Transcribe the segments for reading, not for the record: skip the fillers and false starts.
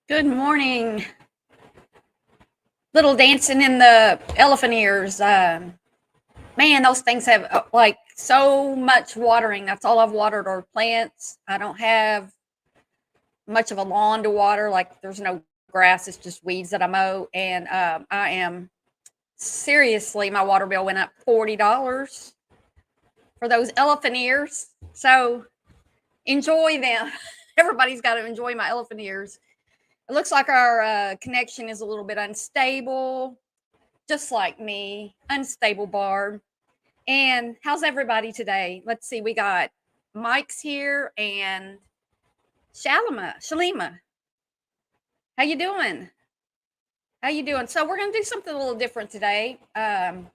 Good morning. Little dancing in the elephant ears. Man, those things have like so much watering. That's all I've watered are plants. I don't have much of a lawn to water. Like there's no grass. It's just weeds that I mow. And I am seriously, my water bill went up $40 for those elephant ears. So enjoy them. Everybody's got to enjoy my elephant ears. It looks like our connection is a little bit unstable, just like me, unstable Barb. And how's everybody today? Let's see, we got Mike's here and Shalima. How you doing? How you doing? So we're going to do something a little different today. I've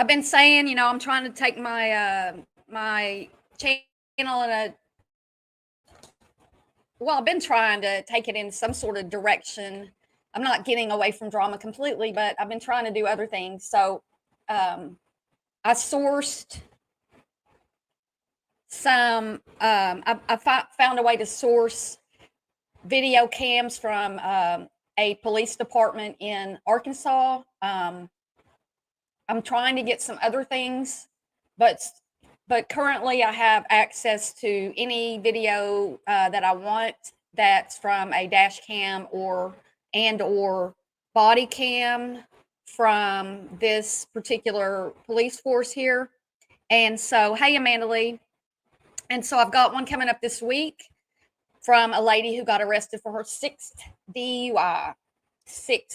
been saying, I'm trying to take my my channel in a I've been trying to take it in some sort of direction. I'm not getting away from drama completely, but I've been trying to do other things. So I sourced some, I found a way to source video cams from a police department in Arkansas. I'm trying to get some other things, but currently I have access to any video that I want that's from a dash cam or body cam from this particular police force here. And so, hey, Amanda Lee. And so I've got one coming up this week from a lady who got arrested for her sixth DUI,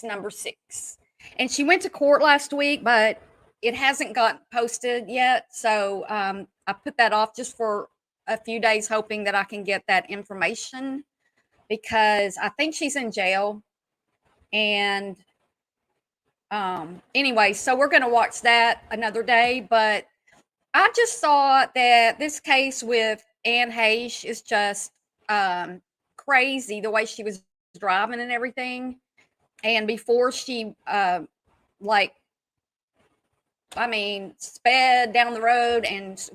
number six. And she went to court last week, but it hasn't got posted yet, so I put that off just for a few days, hoping that I can get that information because I think she's in jail. And anyway, so we're going to watch that another day. But I just thought that this case with Heche is just crazy, the way she was driving and everything. And before she sped down the road and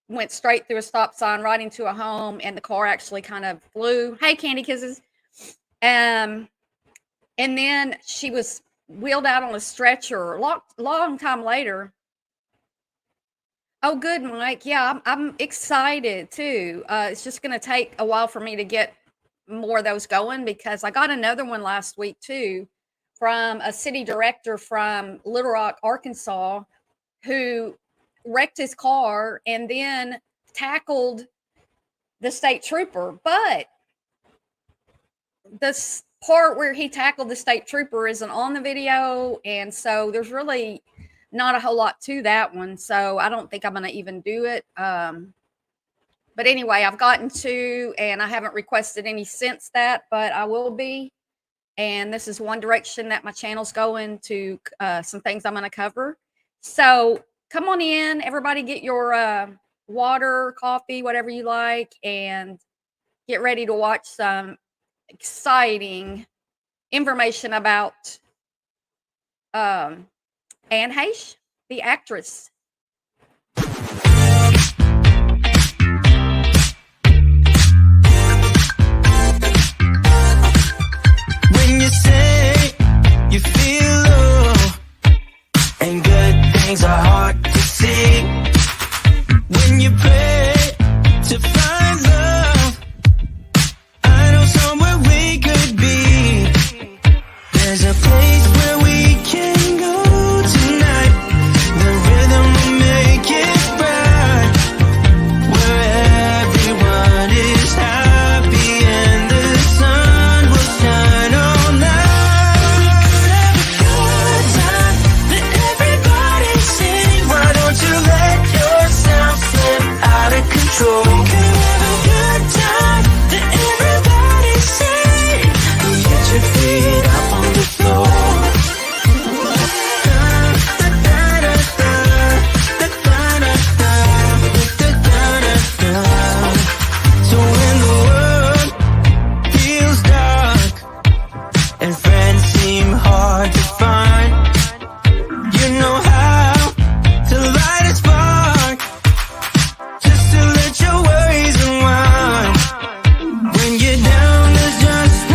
went straight through a stop sign right into a home, and the car actually kind of flew. Hey, Candy Kisses. And then she was wheeled out on a stretcher long time later. Oh, good, Mike. Yeah, I'm excited too. It's just going to take a while for me to get more of those going because I got another one last week too from a city director from Little Rock, Arkansas, who wrecked his car and then tackled the state trooper. But this part where he tackled the state trooper isn't on the video. And so there's really not a whole lot to that one. So I don't think I'm going to even do it. But anyway, I've gotten to, and I haven't requested any since that, but I will be. And this is one direction that my channel's going to, some things I'm going to cover. So come on in, everybody, get your water, coffee, whatever you like, and get ready to watch some exciting information about Heche, the actress. When you say you feel low and good things are hard to see, when you pray to find love, I know somewhere we could be. There's a place where we can go tonight. The rhythm will make it right, where everyone is happy and the sun will shine all night. Good time, let everybody sing. Why don't you let yourself slip out of control? We could have a good time, let everybody sing. Get your feet up on the floor. So when the world feels dark and friends seem hard to find, you know how to light a spark, just to let your worries unwind. When you're down, there's just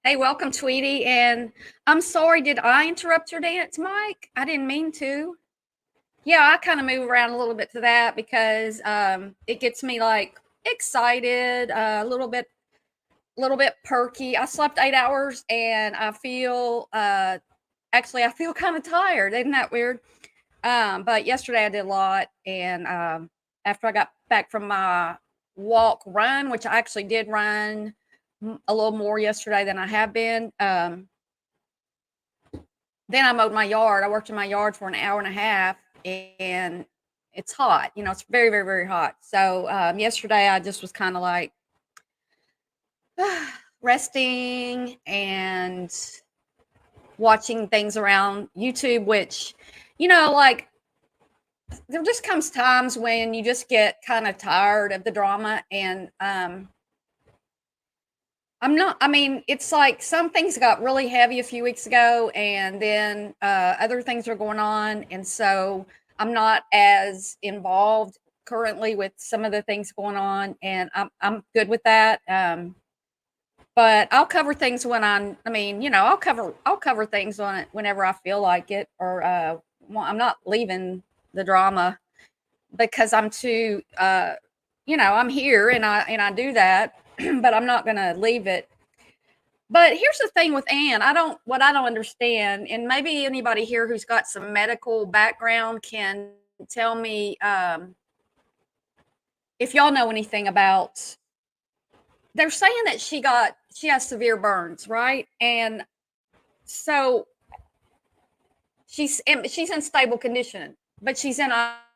Hey, welcome, Tweety. And I'm sorry, did I interrupt your dance, Mike? I didn't mean to. Yeah, I kind of move around a little bit to that because it gets me like excited, a little bit perky. I slept 8 hours and I feel actually I feel kind of tired. Isn't that weird? But yesterday I did a lot, and after I got back from my walk run, which I actually did run a little more yesterday than I have been. Then I mowed my yard. I worked in my yard for an hour and a half, and it's hot. It's very, very, very hot. So yesterday I just was kind of like resting and watching things around YouTube, which, like there just comes times when you just get kind of tired of the drama. And it's like some things got really heavy a few weeks ago, and then other things are going on, and so I'm not as involved currently with some of the things going on, and I'm good with that. But I'll cover things when I'll cover things on it whenever I feel like it, or I'm not leaving the drama because I'm too I'm here, and I do that, but I'm not going to leave it. But here's the thing with Anne. What I don't understand, and maybe anybody here who's got some medical background can tell me if y'all know anything about. They're saying that she has severe burns, right? And so she's in stable condition, but she's in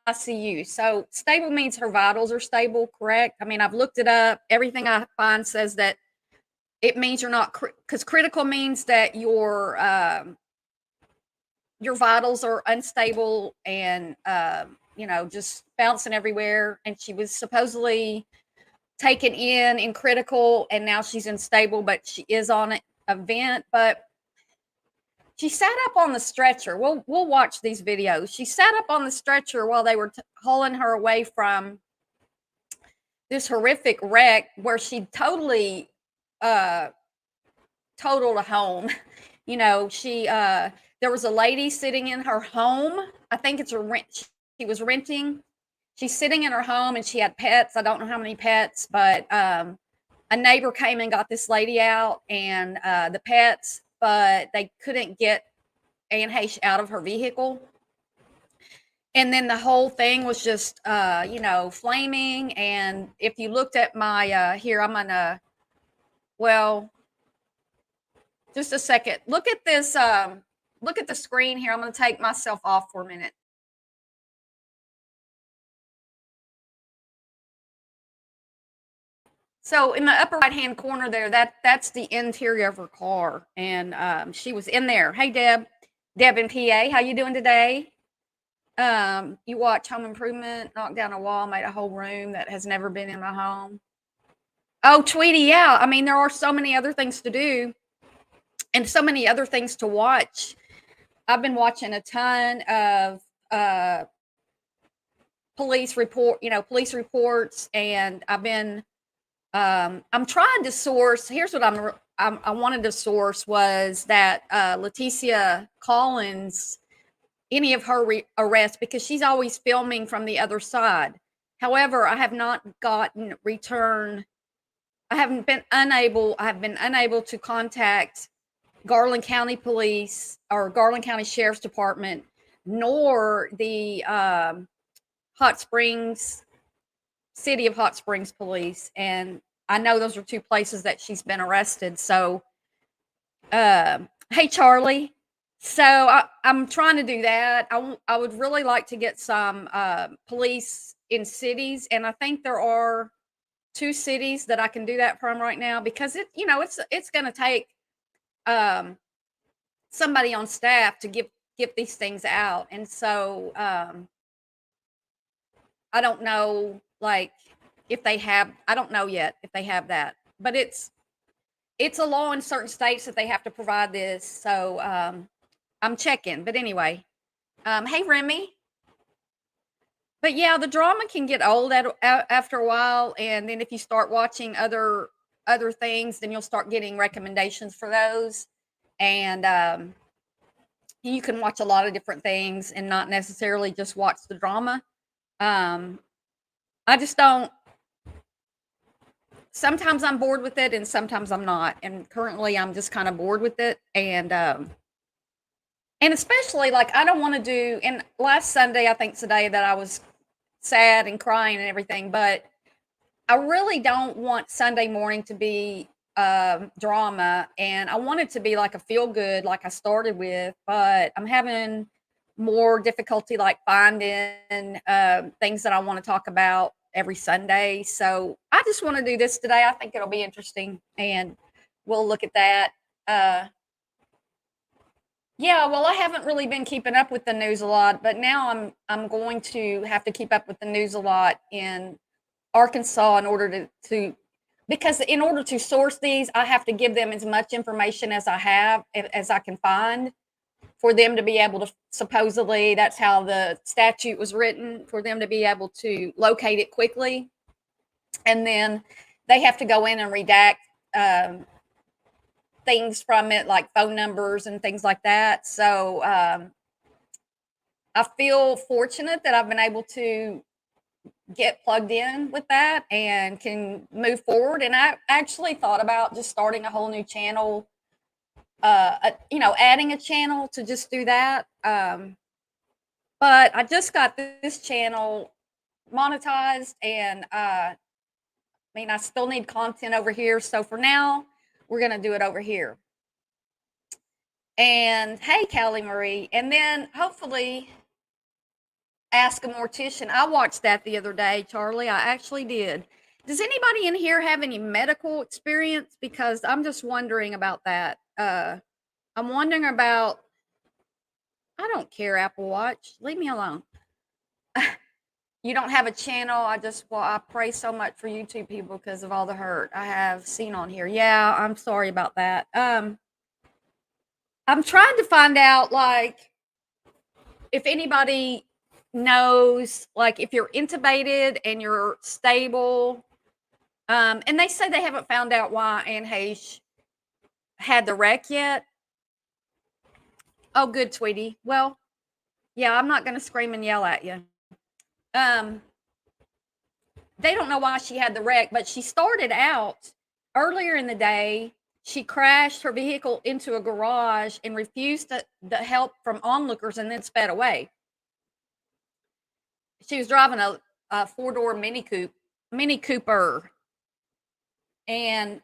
ICU. So stable means her vitals are stable, correct? I mean, I've looked it up. Everything I find says that it means you're not, because critical means that your vitals are unstable and just bouncing everywhere. And she was supposedly taken in critical, and now she's in stable, but she is on a vent. But she sat up on the stretcher. We'll watch these videos. She sat up on the stretcher while they were hauling her away from this horrific wreck where she totally totaled a home. She there was a lady sitting in her home. I think it's a rent. She was renting. She's sitting in her home, and she had pets. I don't know how many pets, but a neighbor came and got this lady out and the pets, but they couldn't get Anne Heche out of her vehicle. And then the whole thing was just, flaming. And if you looked at my, here, I'm gonna, well, just a second. Look at this. Look at the screen here. I'm going to take myself off for a minute. So in the upper right-hand corner there, that's the interior of her car, and she was in there. Hey, Deb in PA, how you doing today? You watch Home Improvement, knocked down a wall, made a whole room that has never been in my home. Oh, Tweety, yeah. I mean, there are so many other things to do, and so many other things to watch. I've been watching a ton of police reports, and I'm trying to source. Here's what I wanted to source was that Leticia Collins, any of her arrests, because she's always filming from the other side. However, I have not gotten return. I have been unable to contact Garland County Police or Garland County Sheriff's Department, nor the City of Hot Springs Police. And I know those are two places that she's been arrested. So, hey, Charlie. So I'm trying to do that. I would really like to get some police in cities, and I think there are 2 cities that I can do that from right now, because it's going to take somebody on staff to get these things out. And so I don't know, like, if they have. I don't know yet if they have that, but it's a law in certain states that they have to provide this. So I'm checking. But anyway, hey, Remy. But yeah, the drama can get old after a while, and then if you start watching other other things, then you'll start getting recommendations for those. And you can watch a lot of different things and not necessarily just watch the drama. I just don't. Sometimes I'm bored with it, and sometimes I'm not. And currently, I'm just kind of bored with it. And especially like I don't want to do. And last Sunday, I think today that I was sad and crying and everything, but I really don't want Sunday morning to be drama, and I want it to be like a feel good, like I started with. But I'm having more difficulty like finding things that I want to talk about every Sunday. So I just want to do this today. I think it'll be interesting, and we'll look at that. Uh, yeah, well, I haven't really been keeping up with the news a lot, but now I'm going to have to keep up with the news a lot in Arkansas in order to because in order to source these, I have to give them as much information as I have as I can find for them to be able to supposedly that's how the statute was written for them to be able to locate it quickly, and then they have to go in and redact things from it like phone numbers and things like that. So I feel fortunate that I've been able to get plugged in with that and can move forward. And I actually thought about just starting a whole new channel, adding a channel to just do that. But I just got this channel monetized, and I mean, I still need content over here. So for now, we're going to do it over here. And hey, Callie Marie. And then hopefully, Ask a Mortician. I watched that the other day, Charlie. I actually did. Does anybody in here have any medical experience? Because I'm just wondering about that. I'm wondering about. I don't care, Apple Watch. Leave me alone. You don't have a channel. I pray so much for YouTube people because of all the hurt I have seen on here. Yeah, I'm sorry about that. I'm trying to find out, like, if anybody knows, like, if you're intubated and you're stable. And they say they haven't found out why Anne Heche had the wreck yet. Oh, good, sweetie. Well, yeah, I'm not going to scream and yell at you. They don't know why she had the wreck, but she started out earlier in the day. She crashed her vehicle into a garage and refused the help from onlookers and then sped away. She was driving a four-door Mini Cooper. And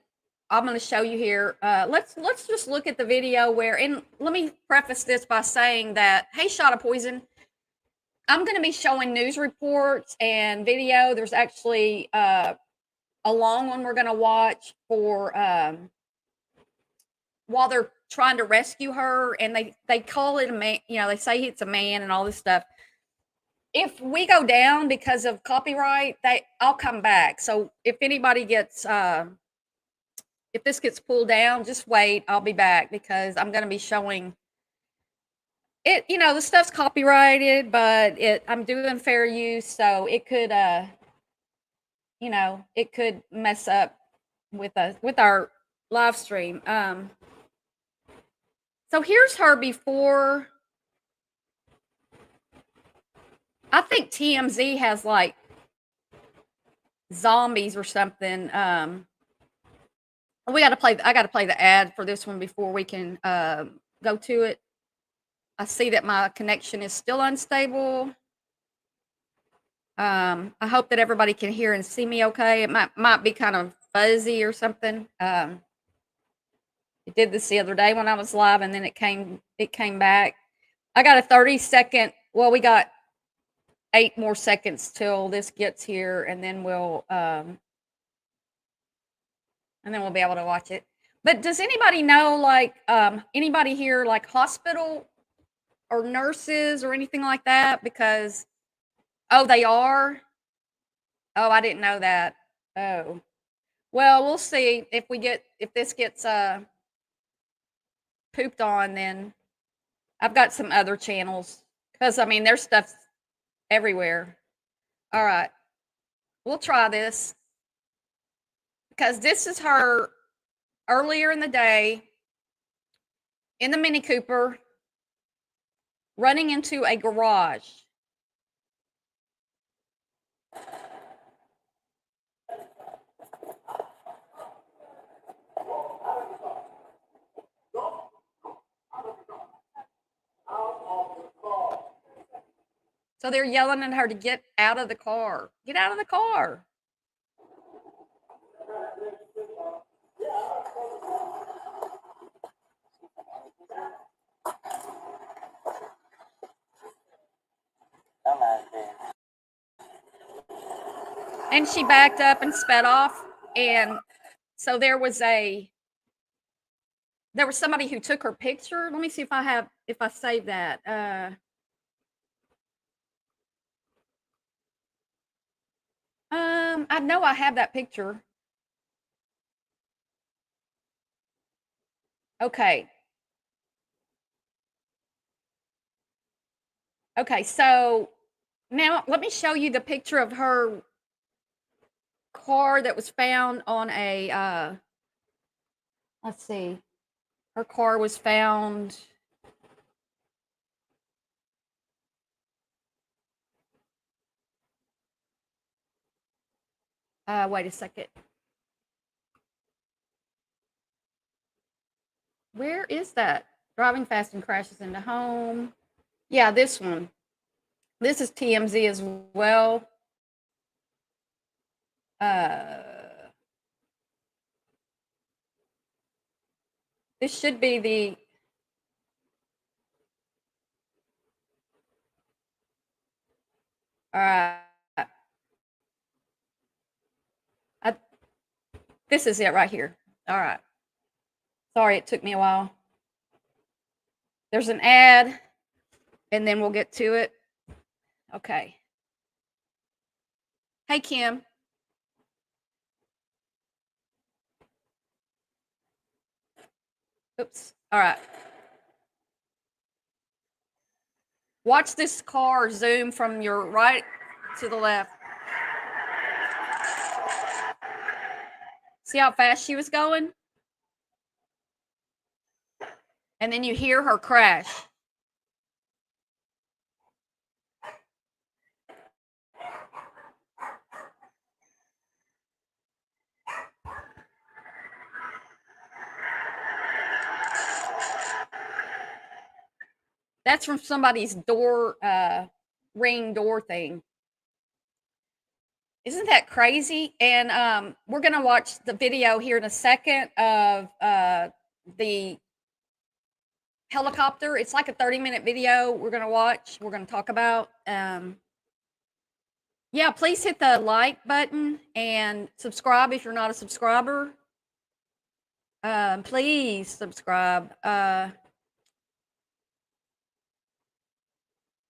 I'm going to show you here. Let's just look at the video where, and let me preface this by saying that, hey, Shot of Poison, I'm going to be showing news reports and video. There's actually a long one we're going to watch for while they're trying to rescue her, and they call it a man. They say it's a man and all this stuff. If we go down because of copyright, I'll come back. So if anybody gets if this gets pulled down, just wait. I'll be back because I'm going to be showing it. The stuff's copyrighted, but I'm doing fair use, so it could it could mess up with our live stream. So here's her before. I think TMZ has like zombies or something. I got to play the ad for this one before we can go to it. I see that my connection is still unstable. I hope that everybody can hear and see me okay. It might be kind of fuzzy or something. It did this the other day when I was live, and then it came back. I got a 30-second. Well, we got 8 more seconds till this gets here, and then we'll be able to watch it. But does anybody know, like, anybody here, like, hospital or nurses or anything like that? Because, oh, they are? Oh, I didn't know that. Oh. Well, we'll see if this gets pooped on, then I've got some other channels. Because, I mean, there's stuff everywhere. All right. We'll try this. because this is her earlier in the day in the Mini Cooper running into a garage. So they're yelling at her to get out of the car. Get out of the car. And she backed up and sped off. And so there was somebody who took her picture. Let me see if I saved that. I know I have that picture. Okay. Okay, so now let me show you the picture of her car that was found on a let's see. Her car was found wait a second. Where is that? Driving fast and crashes into home. Yeah, this one. This is TMZ as well. This should be the all right. This is it right here. All right. Sorry, it took me a while. There's an ad, and then we'll get to it. Okay. Hey, Kim. Oops. All right. Watch this car zoom from your right to the left. See how fast she was going? And then you hear her crash. That's from somebody's door, ring door thing. Isn't that crazy? And we're going to watch the video here in a second of the helicopter. It's like a 30-minute video we're going to watch. We're going to talk about. Yeah, please hit the like button and subscribe if you're not a subscriber. Please subscribe.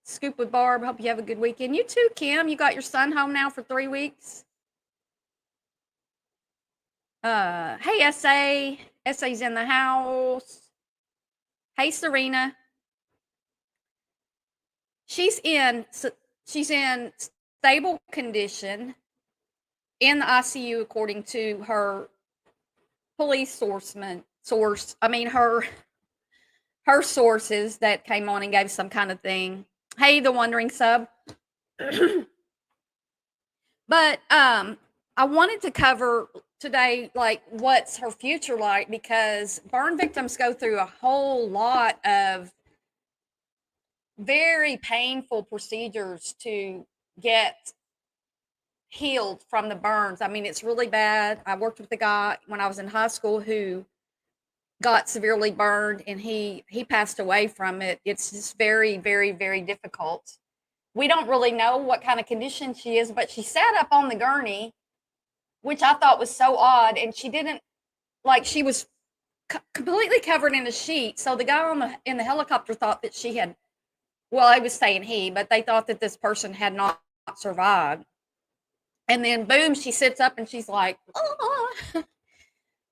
Scoop with Barb. Hope you have a good weekend. You too, Kim. You got your son home now for 3 weeks. Hey, SA. SA's in the house. Hey, Serena. She's in stable condition in the ICU, according to her police her sources that came on and gave some kind of thing. Hey, the wondering sub. But I wanted to cover today, like, what's her future like, because burn victims go through a whole lot of very painful procedures to get healed from the burns. I mean, it's really bad. I worked with a guy when I was in high school who got severely burned, and he passed away from it. It's just very, very, very difficult. We don't really know what kind of condition she is, but she sat up on the gurney, which I thought was so odd, and she didn't, like, she was completely covered in a sheet. So the guy in the helicopter thought that she had, well, I was saying he, but they thought that this person had not survived. And then boom, she sits up and she's like, oh.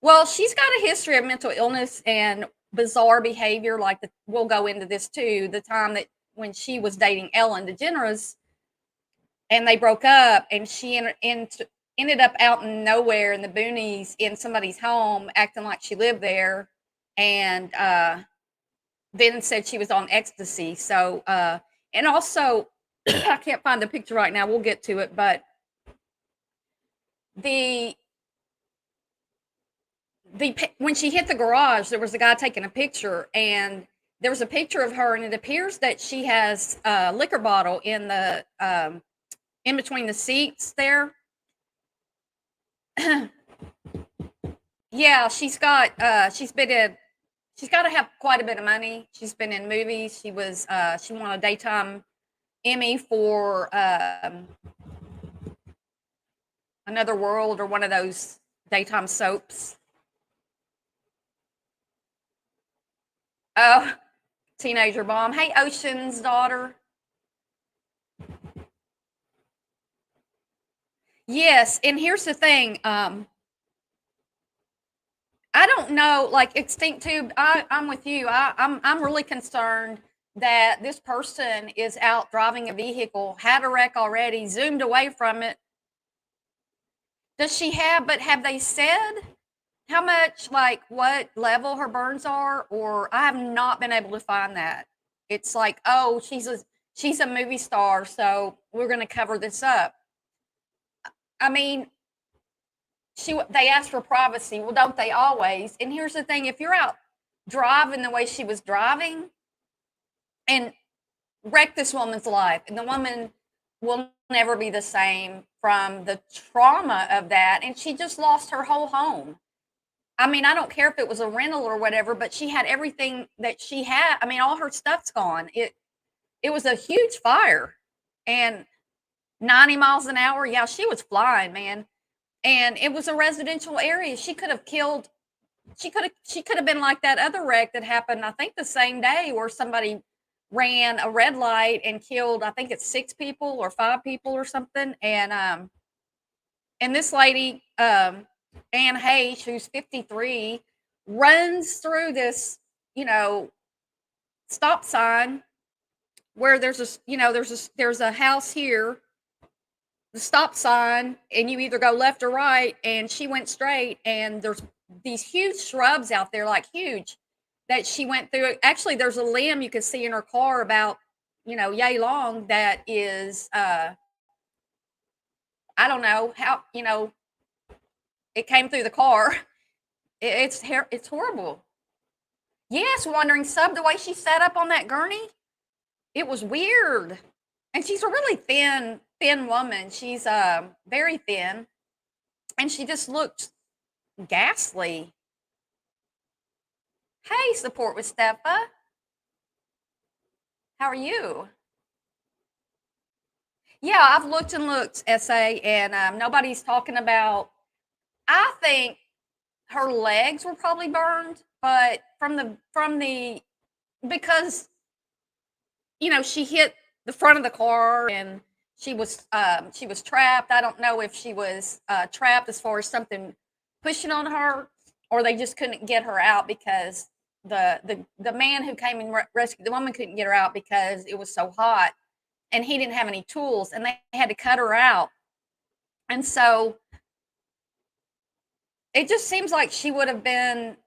Well, she's got a history of mental illness and bizarre behavior. Like, we'll go into this too. The time that when she was dating Ellen DeGeneres and they broke up, and she ended up out in nowhere in the boonies in somebody's home, acting like she lived there, and then said she was on ecstasy. So, and also, I can't find the picture right now. We'll get to it, but the when she hit the garage, there was a guy taking a picture, and there was a picture of her, and it appears that she has a liquor bottle in the in between the seats there. Yeah, she's got to have quite a bit of money. She's been in movies. She won a daytime Emmy for Another World, or one of those daytime soaps. Oh, teenager bomb. Hey, Ocean's daughter. Yes, and here's the thing. I don't know, like Extinct Tube. I'm with you. I'm really concerned that this person is out driving a vehicle, had a wreck already, zoomed away from it. Does she have? But have they said how much, like what level her burns are? Or I have not been able to find that. It's like, oh, she's a movie star, so we're going to cover this up. I mean, they asked for privacy. Well, don't they always? And here's the thing: if you're out driving the way she was driving and wreck this woman's life, and the woman will never be the same from the trauma of that, and she just lost her whole home. I mean, I don't care if it was a rental or whatever, but she had everything that she had. I mean, all her stuff's gone. It was a huge fire, and 90 miles an hour. Yeah, she was flying, man. And it was a residential area. She could have killed. She could have been like that other wreck that happened, I think, the same day, where somebody ran a red light and killed, I think it's 6 people or 5 people or something. And this lady, Anne Heche, who's 53, runs through this, you know, stop sign where there's a house here, the stop sign, and you either go left or right, and she went straight, and there's these huge shrubs out there, like huge, that she went through. Actually, there's a limb you can see in her car about, yay long, that is, I don't know how, it came through the car. It's horrible. Yes, wandering sub, the way she sat up on that gurney, it was weird. And she's a really thin woman. She's very thin, and she just looked ghastly. Hey, support with Steffa. How are you? Yeah, I've looked and looked, SA, and nobody's talking about. I think her legs were probably burned, but from the because she hit the front of the car, and she was trapped. I don't know if she was trapped as far as something pushing on her, or they just couldn't get her out because the man who came and rescued the woman couldn't get her out because it was so hot, and he didn't have any tools, and they had to cut her out. And so it just seems like she would have been.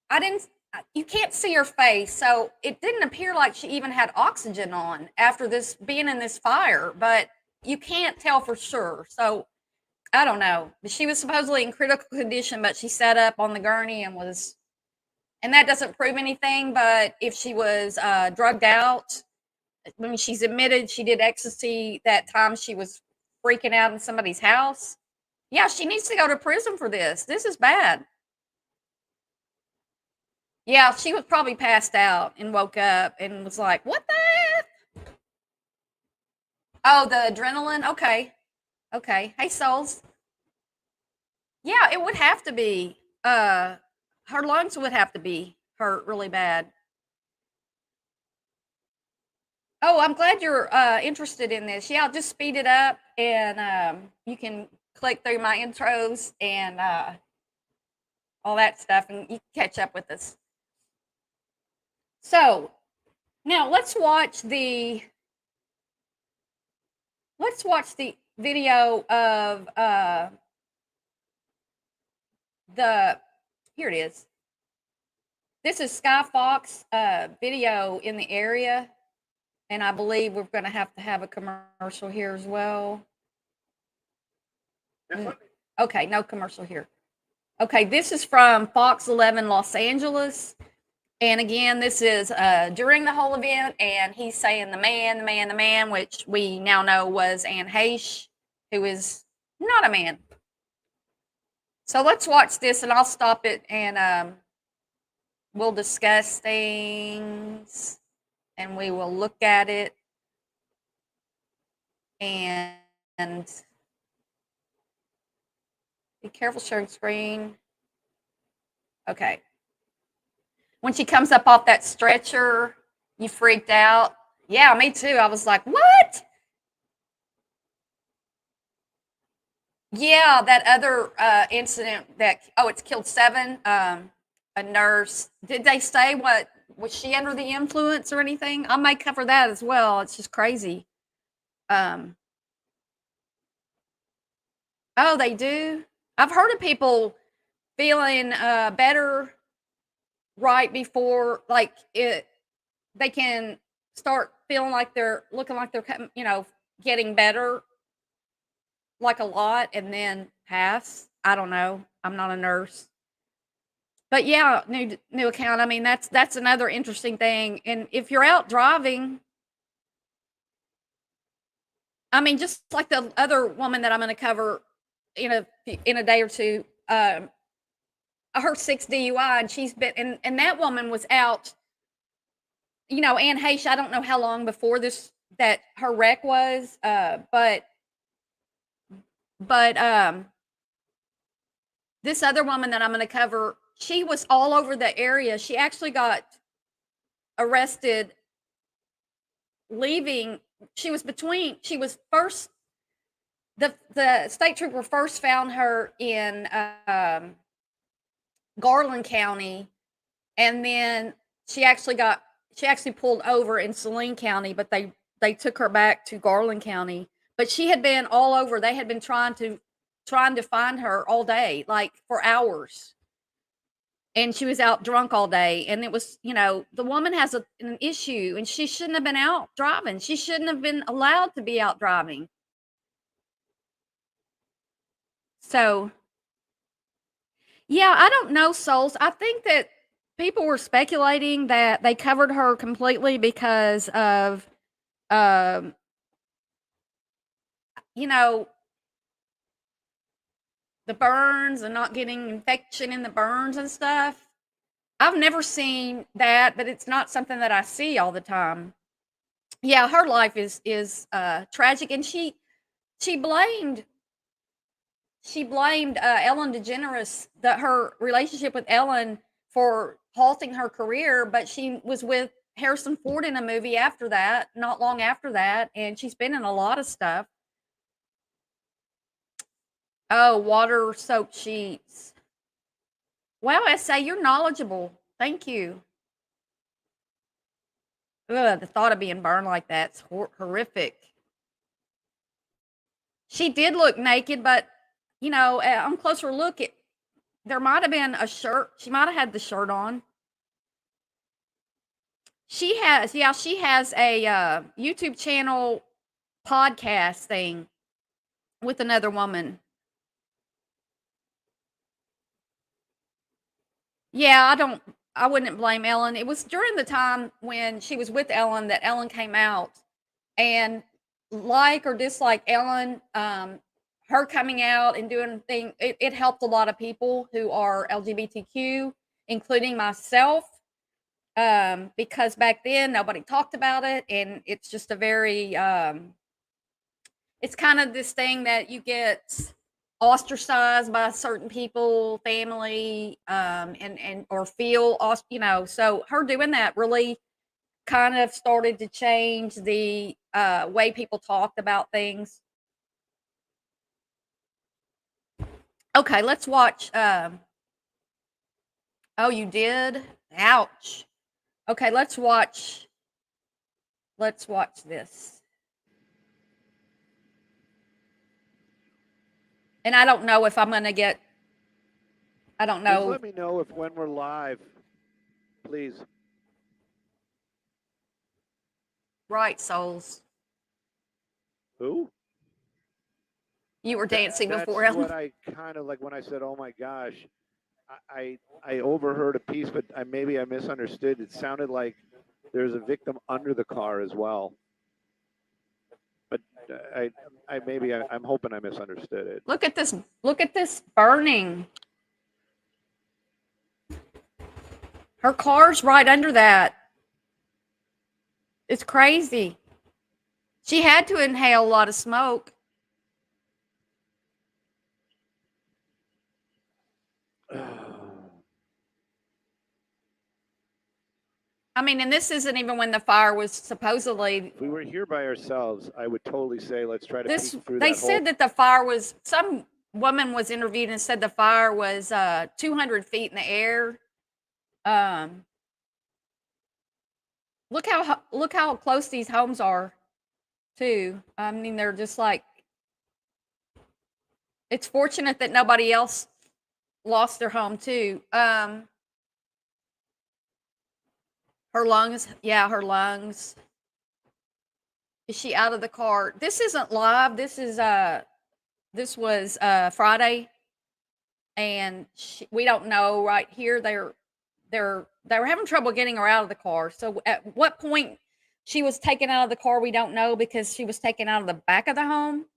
I didn't. You can't see her face, so it didn't appear like she even had oxygen on after this being in this fire. But you can't tell for sure. So I don't know. She was supposedly in critical condition, but she sat up on the gurney and that doesn't prove anything. But if she was drugged out, I mean, she's admitted she did ecstasy that time she was freaking out in somebody's house. Yeah, she needs to go to prison for this. This is bad. Yeah, she was probably passed out and woke up and was like, "What the F?" Oh, the adrenaline. Okay. Okay. Hey, souls. Yeah, it would have to be. Her lungs would have to be hurt really bad. Oh, I'm glad you're interested in this. Yeah, I'll just speed it up, and you can click through my intros and all that stuff, and you can catch up with us. So now let's watch the video of the here it is. This is Sky Fox video in the area, and I believe we're going to have a commercial here as well. Okay, no commercial here. Okay, this is from Fox 11 Los Angeles. And again, this is during the whole event, and he's saying the man, which we now know was Heche, who is not a man. So let's watch this, and I'll stop it, and we'll discuss things, and we will look at it, and be careful sharing screen. Okay. When she comes up off that stretcher, you freaked out. Yeah, me too. I was like, what? Yeah, that other incident that, it's killed 7. A nurse. Did they say what? Was she under the influence or anything? I might cover that as well. It's just crazy. Oh, they do? I've heard of people feeling better right before, like, they can start feeling like they're looking like they're, getting better, like a lot, and then pass. I don't know. I'm not a nurse. But yeah, new account. I mean, that's another interesting thing. And if you're out driving, I mean, just like the other woman that I'm going to cover in a day or two, her 6 DUI, and she's been, and that woman was out. Anne Heche, I don't know how long before that her wreck was, but this other woman that I'm going to cover, she was all over the area. She actually got arrested leaving. She was first, the state trooper first found her in Garland County, and then she actually pulled over in Saline County, but they took her back to Garland County. But she had been all over. They had been trying to find her all day, like for hours. And she was out drunk all day. And it was, the woman has an issue, and she shouldn't have been out driving. She shouldn't have been allowed to be out driving. So, yeah, I don't know, Souls. I think that people were speculating that they covered her completely because of, um, you know, the burns and not getting infection in the burns and stuff. I've never seen that, but it's not something that I see all the time. Yeah, her life is tragic, and she blamed Ellen DeGeneres, her relationship with Ellen, for halting her career, but she was with Harrison Ford in a movie after that, not long after that, and she's been in a lot of stuff. Oh, water soaked sheets. Wow, SA, you're knowledgeable. Thank you. Ugh, the thought of being burned like that's horrific. She did look naked, but on closer look, there might have been a shirt. She might have had the shirt on. She has a YouTube channel podcast thing with another woman. Yeah, I wouldn't blame Ellen. It was during the time when she was with Ellen that Ellen came out, and like or dislike Ellen, her coming out and doing thing, it helped a lot of people who are LGBTQ, including myself, because back then nobody talked about it, and it's just a very, it's kind of this thing that you get ostracized by certain people, family, and or feel, so her doing that really kind of started to change the way people talked about things. Okay, let's watch. Oh, you did? Ouch. Okay, let's watch. Let's watch this. And I don't know if I'm going to get I don't Just know. let me know if when we're live, please. Right, souls. Who? You were dancing That's before Ellen. what I kind of like when I said, "Oh my gosh." I overheard a piece, but maybe I misunderstood. It sounded like there's a victim under the car as well. But I'm hoping I misunderstood it. Look at this. Look at this burning. Her car's right under that. It's crazy. She had to inhale a lot of smoke. I mean, and this isn't even when the fire was supposedly. If we were here by ourselves, I would totally say let's try to This peek through they that hole. said that the fire was. Some woman was interviewed and said the fire was 200 feet in the air. Look how close these homes are, too. I mean, they're just like. It's fortunate that nobody else lost their home too. Her lungs, yeah, her lungs. Is she out of the car? This isn't live. This was Friday, and we don't know right here. They were having trouble getting her out of the car. So at what point she was taken out of the car, we don't know, because she was taken out of the back of the home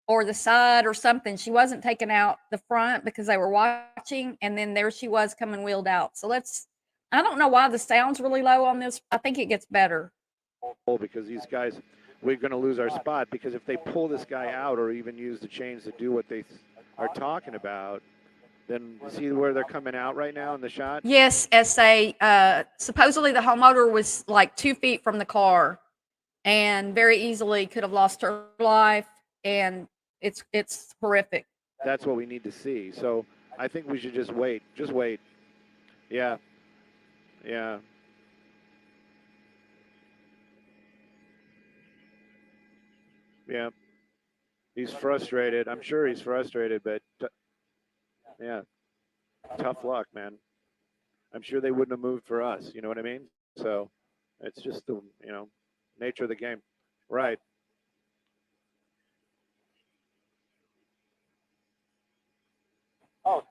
or the side or something. She wasn't taken out the front because they were watching, and then there she was coming wheeled out. So I don't know why the sound's really low on this. I think it gets better. Because these guys, we're going to lose our spot, because if they pull this guy out or even use the chains to do what they are talking about, then see where they're coming out right now in the shot? Yes, SA. Supposedly the homeowner was like 2 feet from the car and very easily could have lost her life, and it's horrific. That's what we need to see. So I think we should just wait. Just wait. Yeah. Yeah. Yeah. He's frustrated. I'm sure he's frustrated, but yeah, tough luck, man. I'm sure they wouldn't have moved for us. You know what I mean? So it's just the nature of the game, right?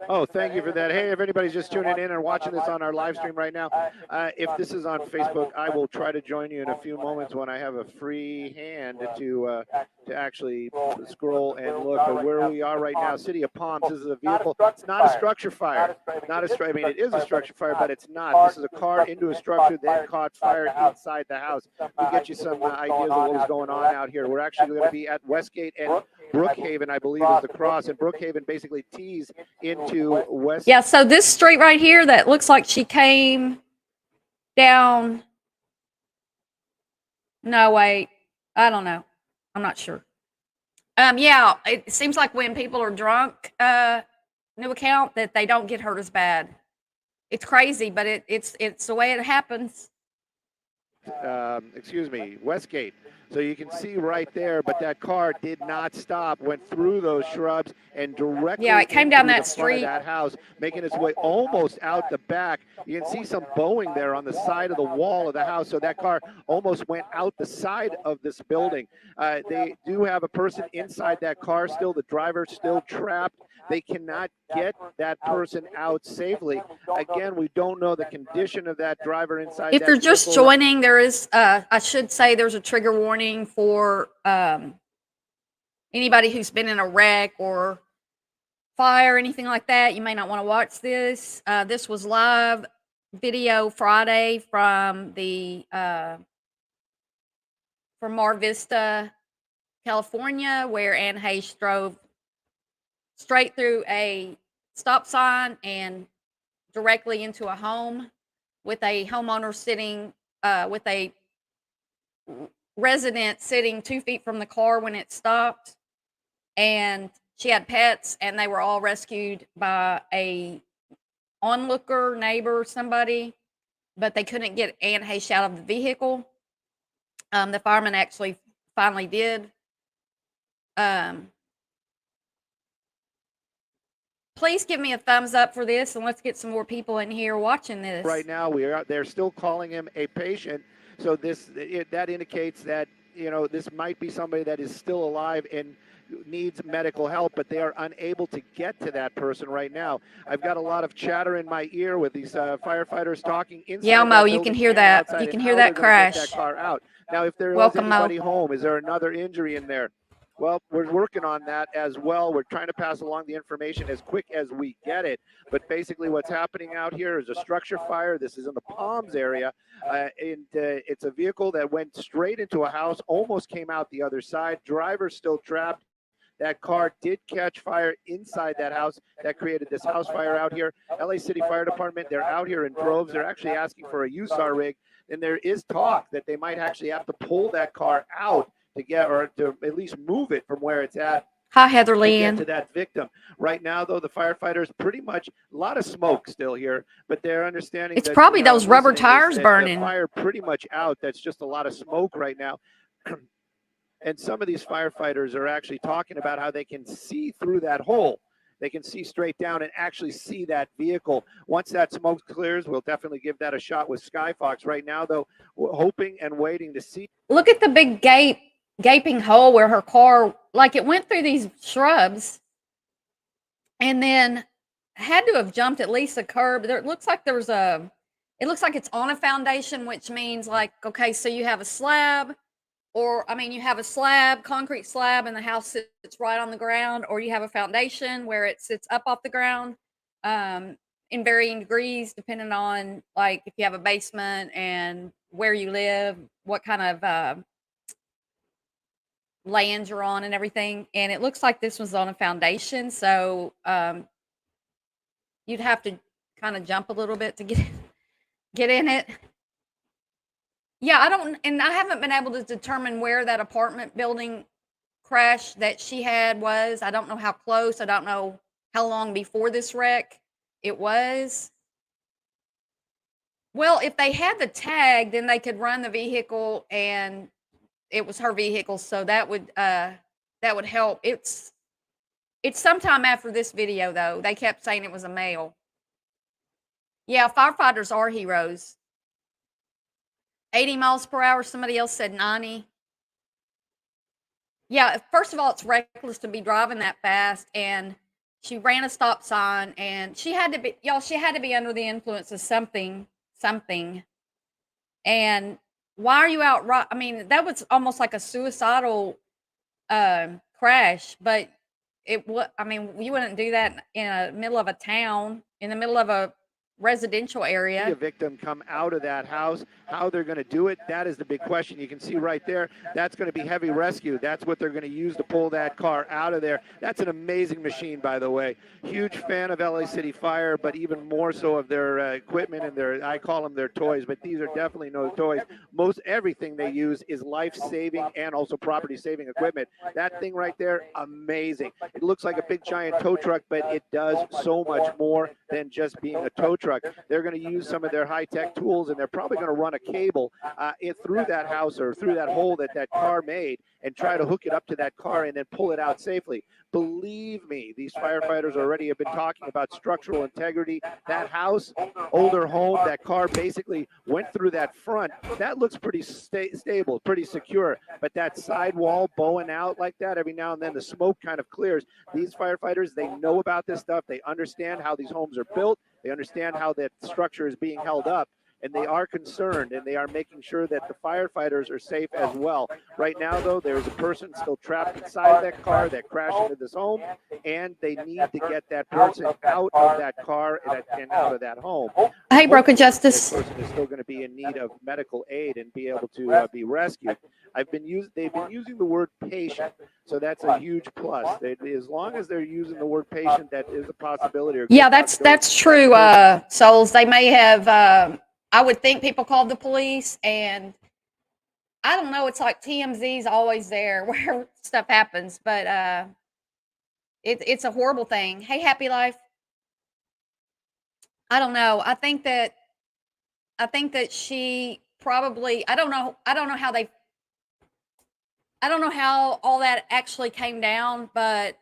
Oh, thank you for that. Hey, if anybody's just tuning in and watching this on our live stream right now, if this is on Facebook, I will try to join you in a few moments when I have a free hand to actually scroll and look at where we are right now. City of Palms. This is a vehicle. It's not a structure fire. I mean, it is a structure fire, but it's not. This is a car into a structure, then caught fire inside the house. We'll get you some ideas of what is going on out here. We're actually going to be at Westgate and Brookhaven, I believe, is the cross, and Brookhaven basically tees into West. Yeah, so this street right here that looks like she came down. No, wait. I don't know. I'm not sure. Yeah, it seems like when people are drunk, new account, that they don't get hurt as bad. It's crazy, but it's the way it happens. Excuse me, Westgate. So you can see right there, but that car did not stop, went through those shrubs and directly it came down into that the front of street. that house, making its way almost out the back. You can see some bowing there on the side of the wall of the house. So that car almost went out the side of this building. They do have a person inside that car still. The driver still trapped. They cannot get that person out safely. Again, we don't know the condition of that driver inside. If you're just joining, there is, I should say, there's a trigger warning for anybody who's been in a wreck or fire or anything like that. You may not want to watch this. This was live video Friday from from Mar Vista, California, where Ann Heche drove straight through a stop sign and directly into a home with a homeowner sitting, with a resident sitting 2 feet from the car when it stopped. And she had pets, and they were all rescued by a onlooker, neighbor, somebody, but they couldn't get Ann Heche out of the vehicle. The fireman actually finally did. please give me a thumbs up for this, and let's get some more people in here watching this. Right now, they're still calling him a patient. So that indicates that, this might be somebody that is still alive and needs medical help, but they are unable to get to that person right now. I've got a lot of chatter in my ear with these firefighters talking inside. Yeah, Mo, that you can building hear and that. outside You and can how hear they're that gonna get crash. that car out. Now, if there is Welcome, Mo. anybody home, is there another injury in there? Well, we're working on that as well. We're trying to pass along the information as quick as we get it. But basically what's happening out here is a structure fire. This is in the Palms area. It's a vehicle that went straight into a house, almost came out the other side. Driver's still trapped. That car did catch fire inside that house. That created this house fire out here. LA City Fire Department, they're out here in droves. They're actually asking for a USAR rig. And there is talk that they might actually have to pull that car out to at least move it from where it's at. Hi, Heather To get Lynn. to that victim. Right now, though, the firefighters pretty much, a lot of smoke still here, but they're understanding It's that, probably those rubber listening is tires that burning. The fire pretty much out. That's just a lot of smoke right now. And some of these firefighters are actually talking about how they can see through that hole. They can see straight down and actually see that vehicle. Once that smoke clears, we'll definitely give that a shot with Skyfox. Right now, though, we're hoping and waiting to see. Look at the big gaping hole where her car, like it went through these shrubs and then had to have jumped at least a curb. It looks like it looks like it's on a foundation, which means like, okay, so you have a slab, you have a slab, concrete slab, and the house sits right on the ground, or you have a foundation where it sits up off the ground, in varying degrees, depending on like if you have a basement and where you live, what kind of land you're on and everything. And it looks like this was on a foundation, so you'd have to kind of jump a little bit to get in it. Yeah, I haven't been able to determine where that apartment building crash that she had was. I don't know how close. I don't know how long before this wreck it was. Well, if they had the tag, then they could run the vehicle and it was her vehicle, so that would help. It's sometime after this video though. They kept saying it was a male. Yeah, firefighters are heroes. 80 miles per hour. Somebody else said 90. Yeah, first of all, it's reckless to be driving that fast, and she ran a stop sign, and she had to be under the influence of something. And why are you out? I mean, that was almost like a suicidal crash, but you wouldn't do that in the middle of a town, in the middle of a residential area. A victim come out of that house. How they're going to do it, that is the big question. You can see right there, that's going to be heavy rescue. That's what they're going to use to pull that car out of there. That's an amazing machine, by the way. Huge fan of LA City Fire, but even more so of their equipment and I call them their toys, but these are definitely no toys. Most everything they use is life-saving and also property-saving equipment. That thing right there, amazing. It looks like a big giant tow truck, but it does so much more than just being a tow truck. They're going to use some of their high-tech tools, and they're probably going to run a cable through that house or through that hole that car made and try to hook it up to that car and then pull it out safely. Believe me, these firefighters already have been talking about structural integrity. That house, older home, that car basically went through that front. That looks pretty stable, pretty secure. But that side wall bowing out like that, every now and then the smoke kind of clears. These firefighters, they know about this stuff. They understand how these homes are built. They understand how that structure is being held up. And they are concerned, and they are making sure that the firefighters are safe as well. Right now, though, there's a person still trapped inside of that car that crashed into this home, and they need to get that person out of that car and out of that home. Hey, Broken Justice. This person is still going to be in need of medical aid and be able to be rescued. They've been using the word patient, so that's a huge plus. As long as they're using the word patient, that is a possibility. Yeah, that's true, Souls. They may have. I would think people called the police, and I don't know. It's like TMZ's always there where stuff happens, but it's a horrible thing. Hey, Happy Life. I don't know. I think that she probably. I don't know how all that actually came down, but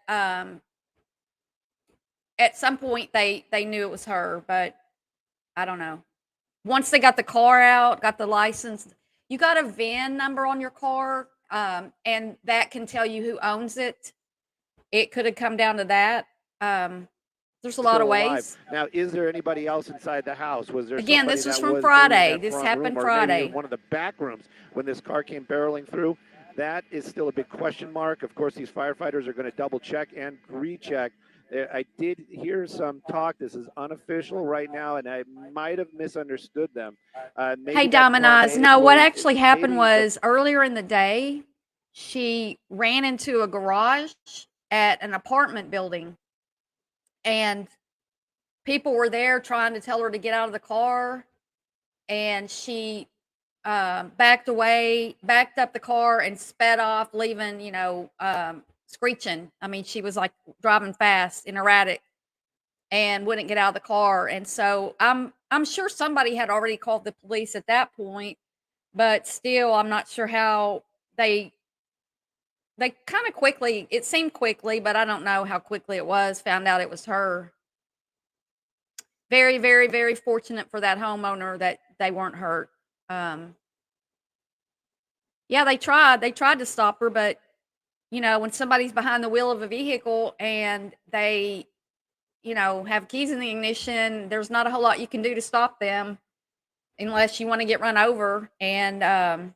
at some point they knew it was her, but I don't know. Once they got the car out, got the license, you got a VIN number on your car, and that can tell you who owns it. It could have come down to that. There's a lot of Still alive. ways. Now, is there anybody else inside the house? Was there Again, somebody this was that from was maybe in Friday. that This front happened room, or maybe Friday. in one of the back rooms when this car came barreling through? That is still a big question mark. Of course, these firefighters are going to double check and recheck. I did hear some talk. This is unofficial right now, and I might have misunderstood them. Hey, Dominoes. No, what actually happened was earlier in the day, she ran into a garage at an apartment building, and people were there trying to tell her to get out of the car, and she backed away, backed up the car, and sped off, leaving, screeching. I mean, she was like driving fast and erratic, and wouldn't get out of the car. And so I'm sure somebody had already called the police at that point, but still, I'm not sure how they kind of quickly. It seemed quickly, but I don't know how quickly it was. Found out it was her. Very, very, very fortunate for that homeowner that they weren't hurt. Yeah, they tried. They tried to stop her, but when somebody's behind the wheel of a vehicle and they, have keys in the ignition, there's not a whole lot you can do to stop them unless you want to get run over. And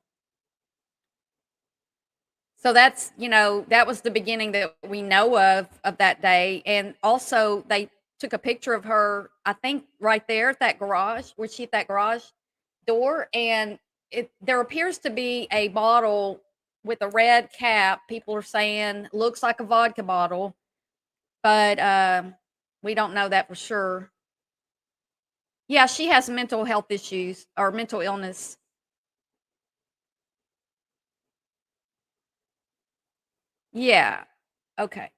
so that's, that was the beginning that we know of that day. And also they took a picture of her, I think right there at that garage, where she hit that garage door, and there appears to be a bottle with a red cap. People are saying looks like a vodka bottle, but we don't know that for sure. Yeah, she has mental health issues or mental illness. Yeah. Okay.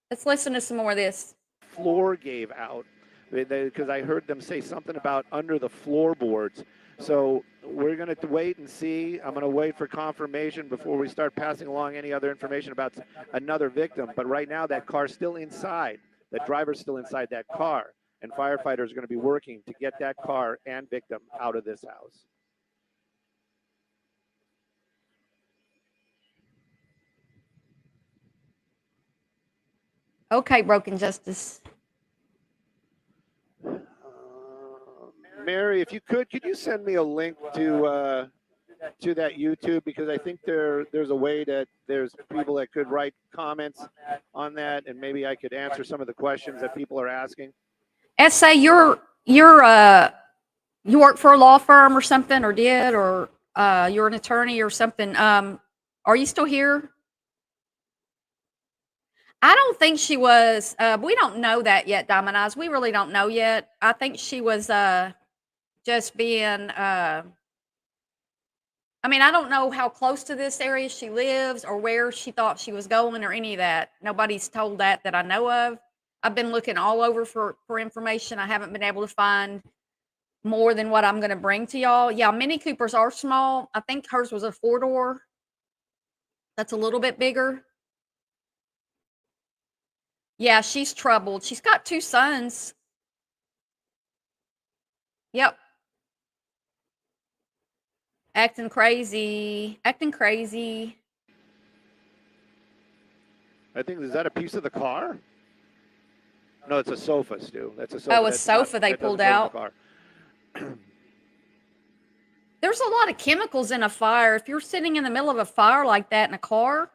Let's listen to some more of this. Floor gave out because I heard them say something about under the floorboards. So we're going to wait and see. I'm going to wait for confirmation before we start passing along any other information about another victim. But right now, that car's still inside. The driver's still inside that car. And firefighters are going to be working to get that car and victim out of this house. Okay, Broken Justice. Mary, if you could you send me a link to that YouTube, because I think there's a way that there's people that could write comments on that, and maybe I could answer some of the questions that people are asking. SA, you work for a law firm or something, or did, or you're an attorney or something. Are you still here? I don't think she was. We don't know that yet, Dominoes. We really don't know yet. I think she was just being. I mean, I don't know how close to this area she lives or where she thought she was going or any of that. Nobody's told that I know of. I've been looking all over for information. I haven't been able to find more than what I'm going to bring to y'all. Yeah, Mini Coopers are small. I think hers was a 4-door. That's a little bit bigger. Yeah, she's troubled. She's got 2 sons. Yep. Acting crazy. Acting crazy. I think, is that a piece of the car? No, it's a sofa, Stu. That's a sofa. Oh, a sofa they pulled out. There's a lot of chemicals in a fire. If you're sitting in the middle of a fire like that in a car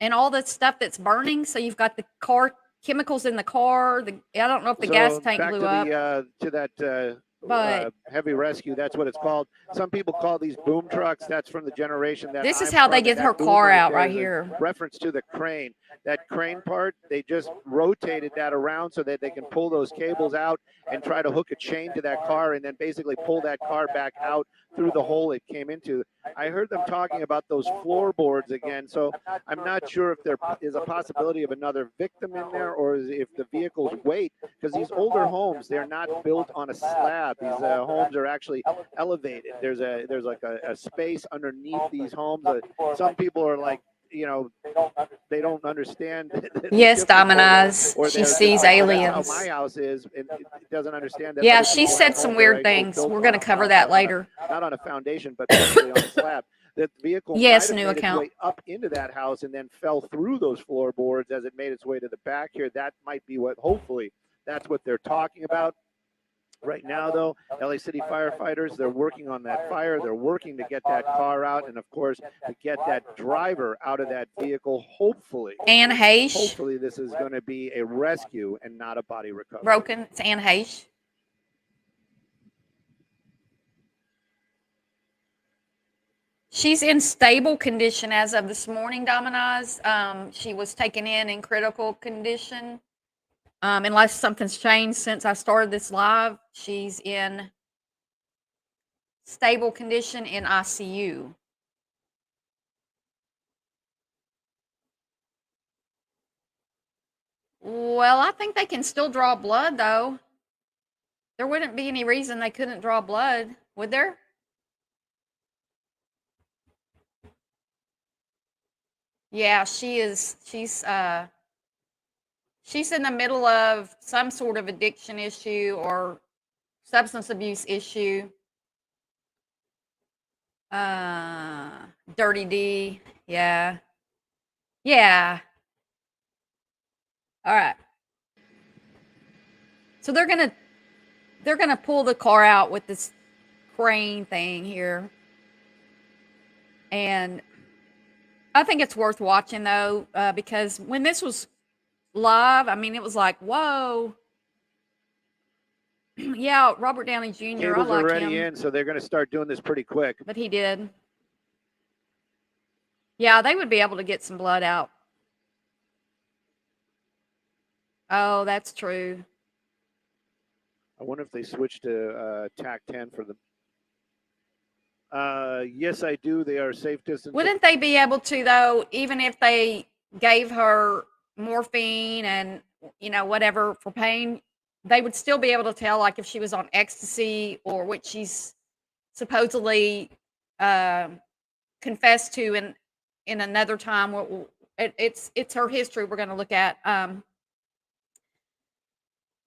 and all the stuff that's burning, so you've got the car chemicals in the car. I don't know if the gas tank blew up. To that heavy rescue, that's what it's called. Some people call these boom trucks. That's from the generation that this is how they get her car out right here. Reference to the crane. That crane part, they just rotated that around so that they can pull those cables out and try to hook a chain to that car and then basically pull that car back out through the hole it came into. I heard them talking about those floorboards again, so I'm not sure if there is a possibility of another victim in there, or if the vehicle's weight, because these older homes, they're not built on a slab. These homes are actually elevated. There's like a space underneath these homes. Some people are like, they don't understand. the Yes, difference, Dominize. or She they're just sees like, well, that's aliens. how my house is, and it doesn't understand that. Yeah, other she people said have some homes that are weird actually things. built We're going to on cover that later. not on a foundation, but actually on a slab. That the vehicle might Yes, have new made its account. way up into that house and then fell through those floorboards as it made its way to the back here. That might be what, hopefully, that's what they're talking about. Right now, though, LA City firefighters, they're working on that fire. They're working to get that car out and, of course, to get that driver out of that vehicle, hopefully. Ann Heche. Hopefully, this is going to be a rescue and not a body recovery. Broken. It's Ann Heche. She's in stable condition as of this morning, Dominize. She was taken in critical condition. Unless something's changed since I started this live, she's in stable condition in ICU. Well, I think they can still draw blood, though. There wouldn't be any reason they couldn't draw blood, would there? Yeah, she's in the middle of some sort of addiction issue or substance abuse issue. Dirty D. Yeah. Yeah. All right. So they're gonna pull the car out with this crane thing here. And I think it's worth watching though, because when this was live, I mean, it was like, whoa. Yeah, Robert Downey Jr. Cables I like are already him, in, so they're going to start doing this pretty quick. but he did. Yeah, they would be able to get some blood out. Oh, that's true. I wonder if they switched to TAC 10 for the. Yes, I do. They are safe distance. Wouldn't they be able to, though, even if they gave her morphine and, whatever for pain, they would still be able to tell, like, if she was on ecstasy or what she's supposedly confessed to in another time. It's her history we're going to look at.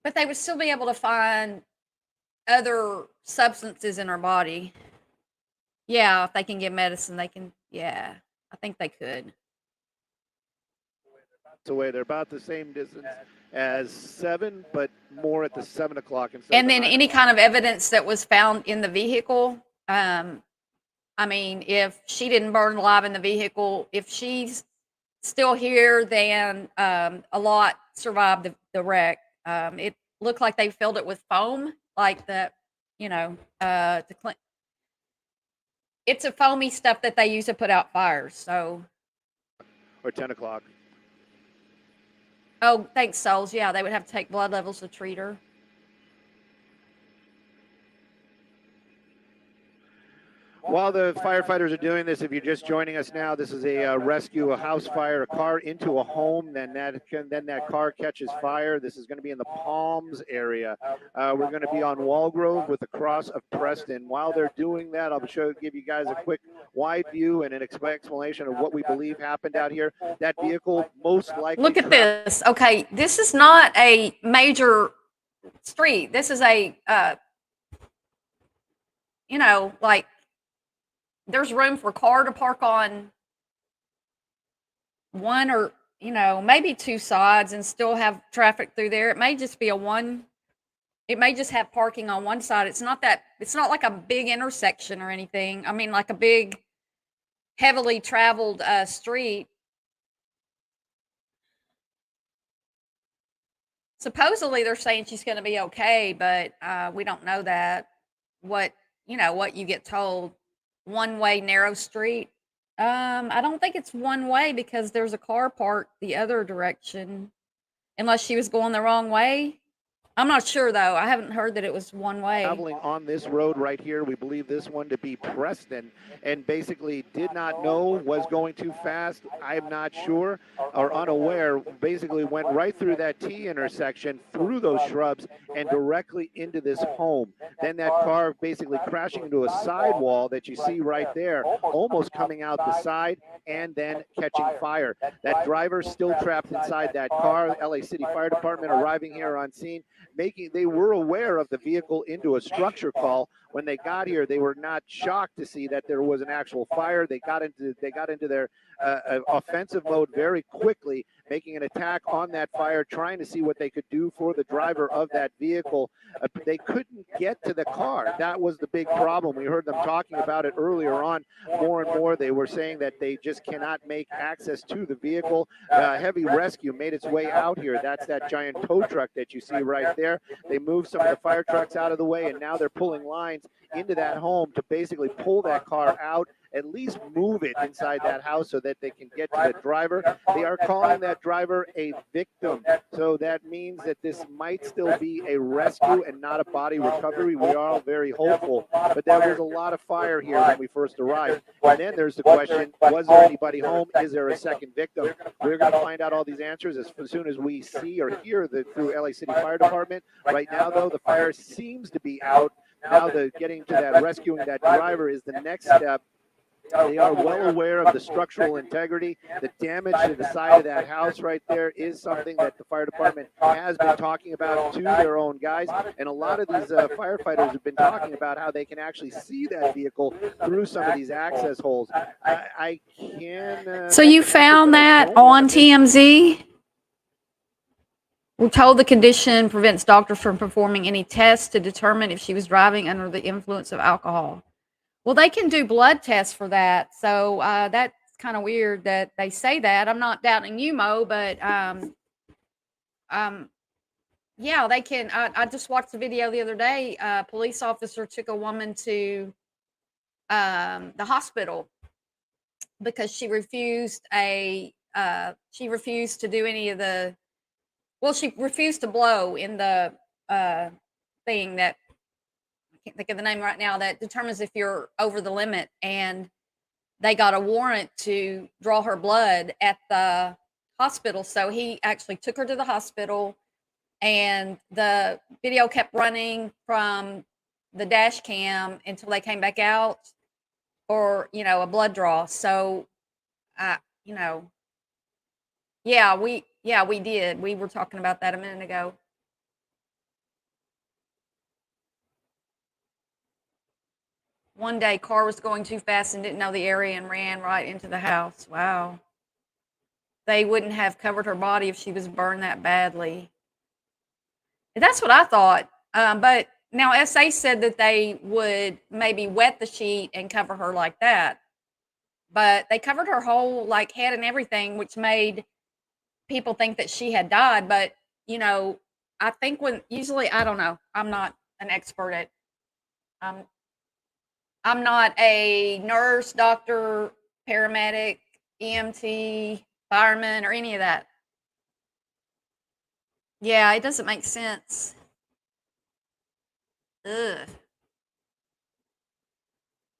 But they would still be able to find other substances in her body. Yeah, if they can get medicine, they can. Yeah, I think they could. Away, they're about the same distance as 7, but more at the 7 o'clock. And then any kind of evidence that was found in the vehicle. I mean, if she didn't burn alive in the vehicle, if she's still here, then a lot survived the wreck. It looked like they filled it with foam, like the, to clean. It's a foamy stuff that they use to put out fires. So. Or 10 o'clock. Oh, thanks, Souls. Yeah, they would have to take blood levels to treat her. While the firefighters are doing this, if you're just joining us now, this is a rescue, a house fire, a car into a home. Then that car catches fire. This is going to be in the Palms area. We're going to be on Walgrove with the cross of Preston. While they're doing that, I'll give you guys a quick wide view and an explanation of what we believe happened out here. That vehicle most likely. Look at this. Okay, this is not a major street. This is a, like. There's room for a car to park on one or, maybe two sides and still have traffic through there. It may just be it may just have parking on one side. It's not like a big intersection or anything. I mean, like a big, heavily traveled street. Supposedly they're saying she's going to be okay, but we don't know that. What you get told. One-way narrow street. I don't think it's one way because there's a car parked the other direction, unless she was going the wrong way. I'm not sure though. I haven't heard that it was one way. Traveling on this road right here. We believe this one to be Preston, and basically did not know was going too fast. I'm not sure or unaware. Basically went right through that T intersection, through those shrubs, and directly into this home. Then that car basically crashing into a sidewall that you see right there, almost coming out the side and then catching fire. That driver still trapped inside that car. LA City Fire Department arriving here on scene. They were aware of the vehicle into a structure call. When they got here, they were not shocked to see that there was an actual fire. They got into their offensive mode very quickly, making an attack on that fire, trying to see what they could do for the driver of that vehicle. But they couldn't get to the car. That was the big problem. We heard them talking about it earlier on more and more. They were saying that they just cannot make access to the vehicle. Heavy rescue made its way out here. That's that giant tow truck that you see right there. They moved some of the fire trucks out of the way, and now they're pulling lines into that home to basically pull that car out, at least move it inside that house so that they can get to the driver. They are calling that driver a victim. So that means that this might still be a rescue and not a body recovery. We are all very hopeful. But there was a lot of fire here when we first arrived. And then there's the question, was there anybody home? Is there a second victim? We're going to find out all these answers as soon as we see or hear through LA City Fire Department. Right now, though, the fire seems to be out. Now getting to that, rescuing that driver is the next step. They are well aware of the structural integrity. The damage to the side of that house right there is something that the fire department has been talking about to their own guys. And a lot of these firefighters have been talking about how they can actually see that vehicle through some of these access holes. I can. So you found that on TMZ? We're told the condition prevents doctors from performing any tests to determine if she was driving under the influence of alcohol. Well, they can do blood tests for that. So that's kind of weird that they say that. I'm not doubting you, Mo, but yeah, they can. I just watched the video the other day. A police officer took a woman to the hospital because she refused to do any of the. Well, she refused to blow in the thing that I can't think of the name right now that determines if you're over the limit. And they got a warrant to draw her blood at the hospital. So he actually took her to the hospital, and the video kept running from the dash cam until they came back out for, a blood draw. So, yeah, we did. We were talking about that a minute ago. One day, car was going too fast and didn't know the area and ran right into the house. Wow. They wouldn't have covered her body if she was burned that badly. That's what I thought. But now SA said that they would maybe wet the sheet and cover her like that. But they covered her whole head and everything, which made people think that she had died. But I think usually, I don't know, I'm not an expert at I'm not a nurse, doctor, paramedic, EMT, fireman, or any of that. Yeah, it doesn't make sense. Ugh.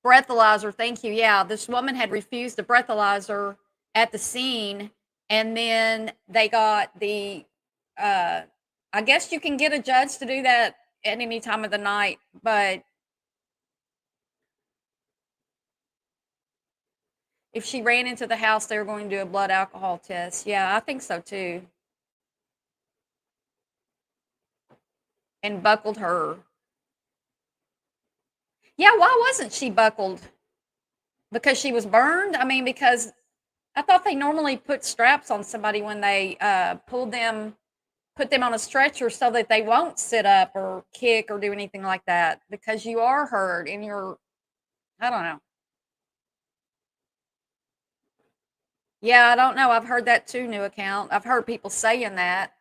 Breathalyzer, thank you. Yeah, this woman had refused a breathalyzer at the scene, and then they got the I guess you can get a judge to do that at any time of the night, but if she ran into the house, they were going to do a blood alcohol test. Yeah, I think so too. And buckled her. Yeah, why wasn't she buckled? Because she was burned? I mean, because I thought they normally put straps on somebody when they put them on a stretcher so that they won't sit up or kick or do anything like that, because you are hurt and I don't know. Yeah, I don't know. I've heard that too, new account. I've heard people saying that.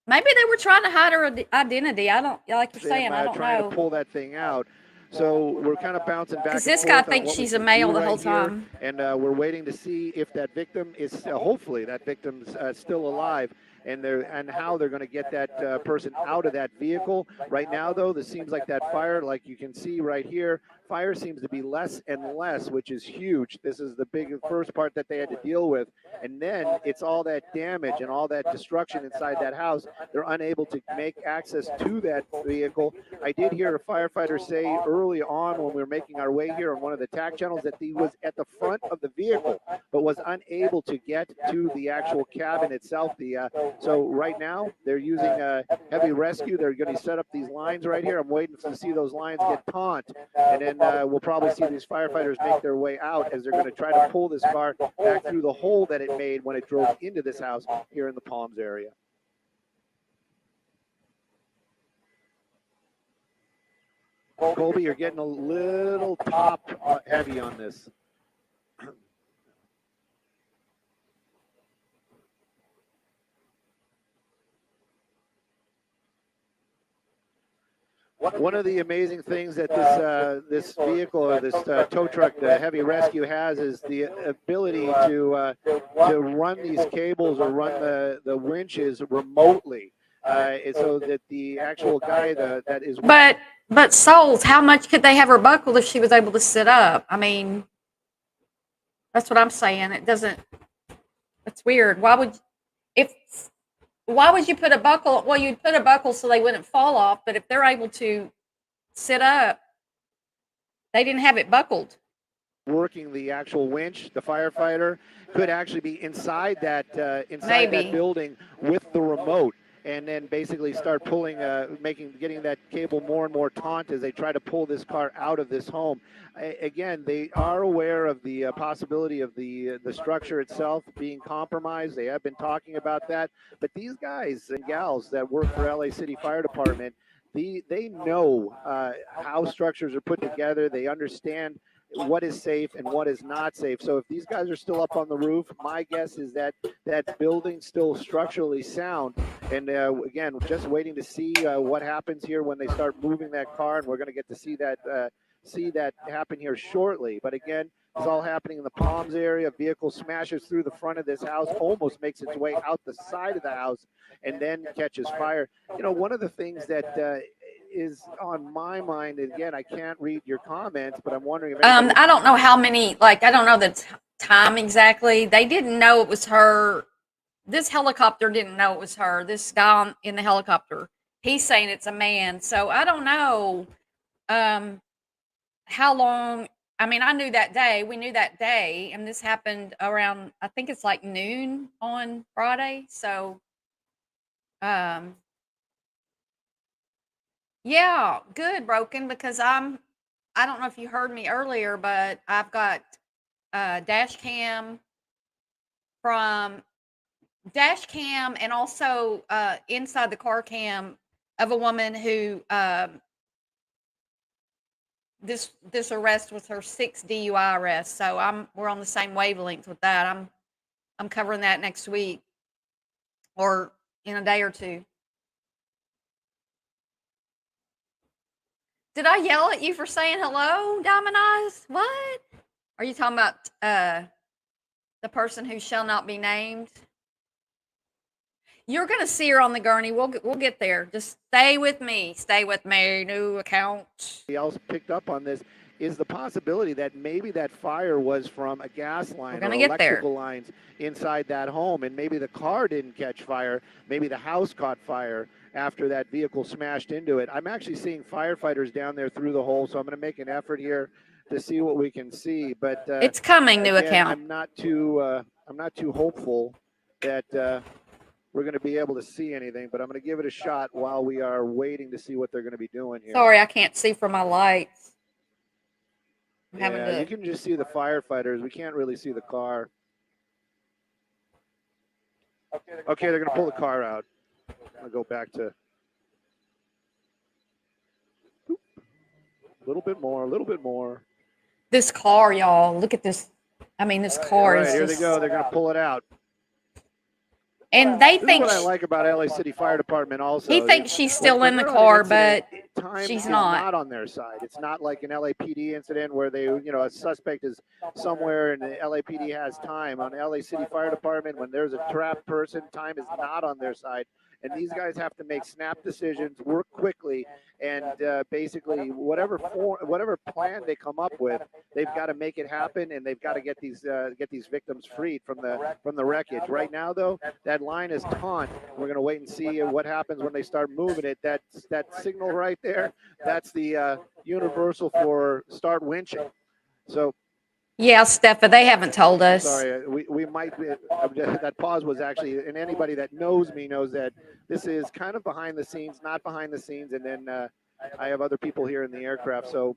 Maybe they were trying to hide her identity. I don't, like you're saying, I don't trying know. to pull that thing out. So we're kind of bouncing back. Because this guy thinks she's a male the whole time. And we're waiting to see if that victim is, hopefully that victim's still alive. and how they're going to get that person out of that vehicle. Right now, though, this seems like that fire, like you can see right here, fire seems to be less and less, which is huge. This is the first part that they had to deal with. And then it's all that damage and all that destruction inside that house. They're unable to make access to that vehicle. I did hear a firefighter say early on when we were making our way here on one of the TAC channels that he was at the front of the vehicle, but was unable to get to the actual cabin itself. So right now they're using a heavy rescue. They're going to set up these lines right here. I'm waiting to see those lines get taut, and then we'll probably see these firefighters make their way out as they're going to try to pull this car back through the hole that it made when it drove into this house here in the Palms area. Colby, you're getting a little top heavy on this. One of the amazing things that this vehicle, or this tow truck, the heavy rescue, has is the ability to run these cables or run the winches remotely, so that the actual guy that is. But souls, how much could they have her buckled if she was able to sit up? I mean, that's what I'm saying. It doesn't. It's weird. Why would you put a buckle? Well, you'd put a buckle so they wouldn't fall off. But if they're able to sit up, they didn't have it buckled. Working the actual winch, the firefighter could actually be inside that building with the remote, and then basically start pulling, getting that cable more and more taut as they try to pull this car out of this home. Again, they are aware of the possibility of the structure itself being compromised. They have been talking about that. But these guys and gals that work for LA City Fire Department, they know how structures are put together. They understand what is safe and what is not safe. So if these guys are still up on the roof, my guess is that that building's still structurally sound. And again, just waiting to see what happens here when they start moving that car, and we're going to get to see that happen here shortly. But again, it's all happening in the Palms area. Vehicle smashes through the front of this house, almost makes its way out the side of the house, and then catches fire. You know, one of the things that is on my mind, and again, I can't read your comments, but I'm wondering if I don't know how many, like, I don't know the time exactly. They didn't know it was her. This helicopter didn't know it was her. This guy in the helicopter, he's saying it's a man. So I don't know how long. I mean, I knew that day. We knew that day, and this happened around, I think it's like noon on Friday. So, yeah, good, Broken, because I don't know if you heard me earlier, but I've got dash cam and also inside the car cam of a woman who this arrest was her 6th DUI arrest. So we're on the same wavelength with that. I'm covering that next week or in a day or two. Did I yell at you for saying hello, Diamond Eyes? What? Are you talking about the person who shall not be named? You're going to see her on the gurney. We'll get there. Just stay with me. Stay with me. New account. Else picked up on this is the possibility that maybe that fire was from a gas line or electrical lines inside that home, and maybe the car didn't catch fire. Maybe the house caught fire after that vehicle smashed into it. I'm actually seeing firefighters down there through the hole, so I'm going to make an effort here to see what we can see. But it's coming, new account. I'm not too hopeful that we're going to be able to see anything, but I'm going to give it a shot while we are waiting to see what they're going to be doing here. Sorry, I can't see from my lights. Yeah, you can just see the firefighters. We can't really see the car. Okay, they're going to pull the car out. I'll go back to a little bit more. This car, y'all. Look at this. I mean, this car is here they go. They're going to pull it out. And they think what I like about LA City Fire Department also. He thinks she's still in the car, but time She's is not. not on their side. It's not like an LAPD incident where they, a suspect is somewhere and the LAPD has time. On LA City Fire Department, when there's a trapped person, time is not on their side. And these guys have to make snap decisions, work quickly, and basically whatever plan they come up with, they've got to make it happen, and they've got to get these victims freed from the wreckage. Right now, though, that line is taut. We're going to wait and see what happens when they start moving it. That signal right there, that's the universal for start winching. So. Yeah, Steffa, they haven't told us. Sorry, we might be, that pause was actually, and anybody that knows me knows that this is kind of behind the scenes, not behind the scenes, and then I have other people here in the aircraft. So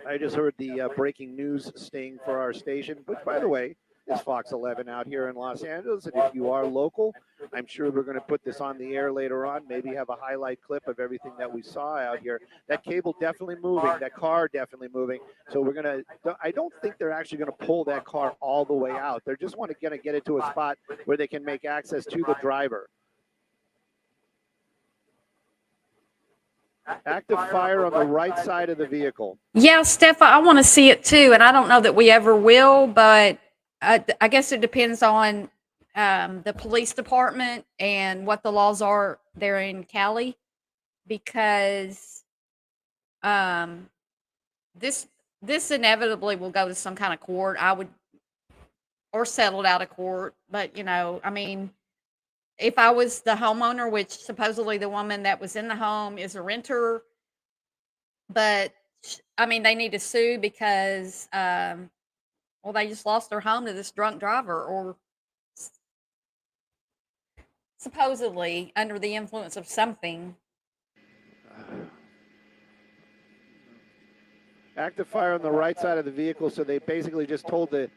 I just heard the breaking news sting for our station, which, by the way, is Fox 11 out here in Los Angeles. And if you are local, I'm sure we're going to put this on the air later on, maybe have a highlight clip of everything that we saw out here. That cable definitely moving, that car definitely moving. So we're going to, I don't think they're actually going to pull that car all the way out. They're just going to get it to a spot where they can make access to the driver. Active fire on the right side of the vehicle. Yeah, Steffa, I want to see it too. And I don't know that we ever will, but I guess it depends on the police department and what the laws are there in Cali, because this inevitably will go to some kind of court. Or settled out of court. But I mean, if I was the homeowner, which supposedly the woman that was in the home is a renter, but I mean, they need to sue because well, they just lost their home to this drunk driver, or supposedly under the influence of something. Active fire on the right side of the vehicle, so they basically just told him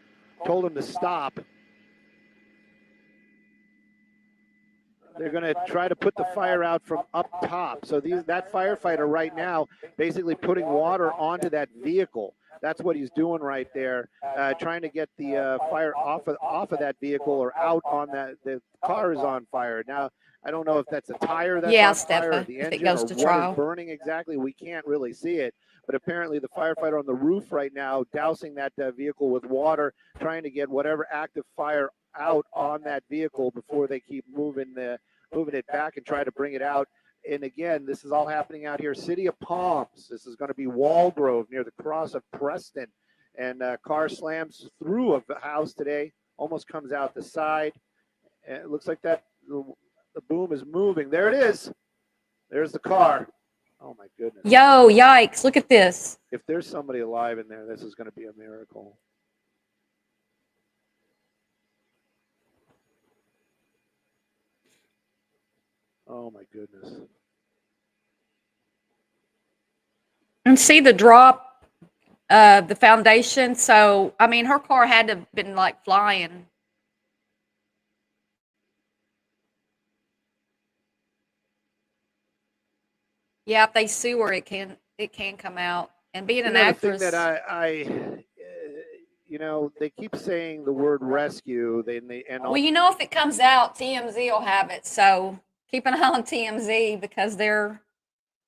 to stop. They're going to try to put the fire out from up top. So that firefighter right now basically putting water onto that vehicle. That's what he's doing right there, trying to get the fire off of that vehicle or out on that. The car is on fire now. I don't know if that's a tire that's on fire, or the engine, or what is burning exactly. We can't really see it, but apparently the firefighter on the roof right now dousing that vehicle with water, trying to get whatever active fire out on that vehicle before they keep moving it back and try to bring it out. And again, this is all happening out here, City of Palms. This is going to be Walgrove near the cross of Preston. And car slams through a house today, almost comes out the side. And it looks like that the boom is moving. There it is. There's the car. Oh my goodness. Yo, yikes, look at this. If there's somebody alive in there, this is going to be a miracle. Oh my goodness. And see the drop of the foundation. So, I mean, her car had to have been like flying. Yeah, if they sue her, it can come out. And being an actress, the thing that I they keep saying the word rescue. Well, if it comes out, TMZ will have it. So keep an eye on TMZ because they're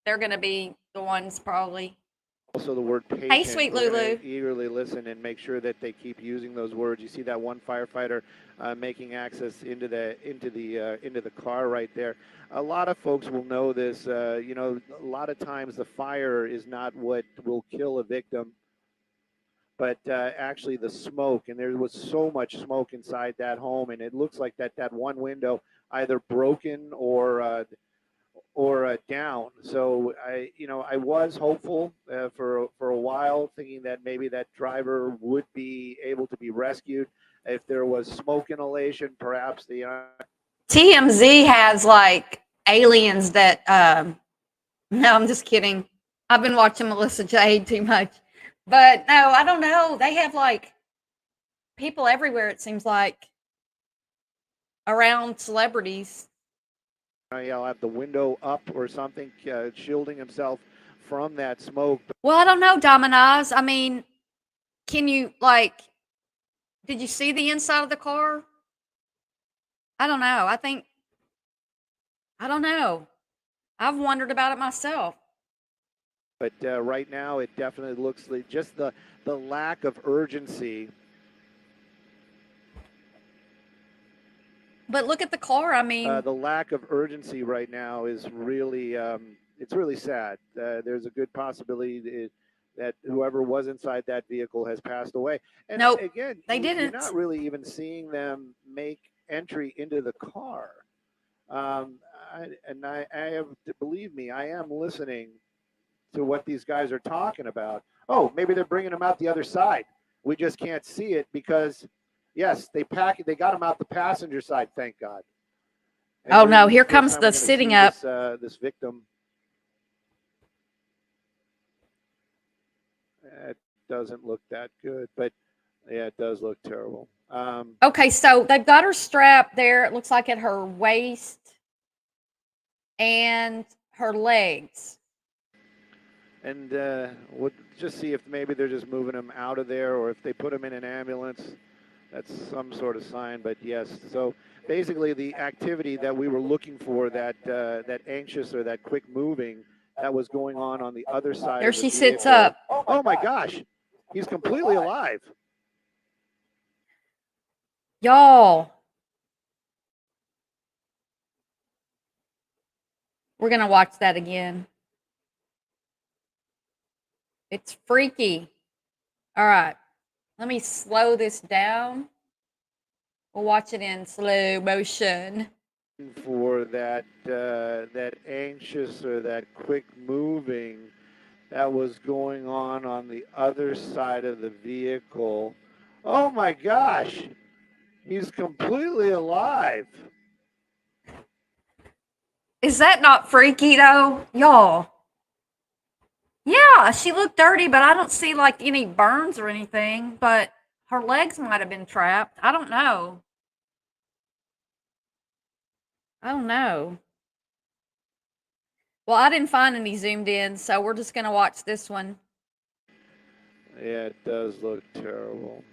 going to be the ones probably. Also, the word patient. Hey, sweet Lulu. Eagerly listen and make sure that they keep using those words. You see that one firefighter making access into the car right there. A lot of folks will know this. A lot of times the fire is not what will kill a victim, but actually the smoke. And there was so much smoke inside that home, and it looks like that one window either broken or down. So I was hopeful for a while, thinking that maybe that driver would be able to be rescued. If there was smoke inhalation, perhaps TMZ has like aliens that. No, I'm just kidding. I've been watching Melissa Jade too much, but no, I don't know. They have like people everywhere. It seems like around celebrities. I'll have the window up or something, shielding himself from that smoke. Well, I don't know, Dominoz. I mean, can you, did you see the inside of the car? I don't know. I don't know. I've wondered about it myself. But right now, it definitely looks like just the lack of urgency. But look at the car. I mean, The lack of urgency right now is really, it's really sad. There's a good possibility that whoever was inside that vehicle has passed away. And nope, again, they you're didn't. not really even seeing them make entry into the car. I have, believe me, I am listening to what these guys are talking about. Oh, maybe they're bringing them out the other side. We just can't see it because, yes, they got them out the passenger side. Thank God. And Oh no, here the first comes time the we're gonna sitting see up. this victim. It doesn't look that good, but yeah, it does look terrible. Okay, so they've got her strapped there. It looks like at her waist and her legs. And we'll just see if maybe they're just moving him out of there, or if they put him in an ambulance. That's some sort of sign. But yes, so basically the activity that we were looking for, that anxious or that quick moving, that was going on the other side. There of the she sits vehicle. up. Oh my gosh, he's completely alive. Y'all, we're going to watch that again. It's freaky. All right. Let me slow this down. We'll watch it in slow motion. For that anxious or that quick moving that was going on the other side of the vehicle. Oh my gosh, he's completely alive. Is that not freaky though? Y'all. Yeah, she looked dirty, but I don't see like any burns or anything, but her legs might have been trapped. I don't know. I don't know. Well, I didn't find any zoomed in, so we're just going to watch this one. Yeah, it does look terrible.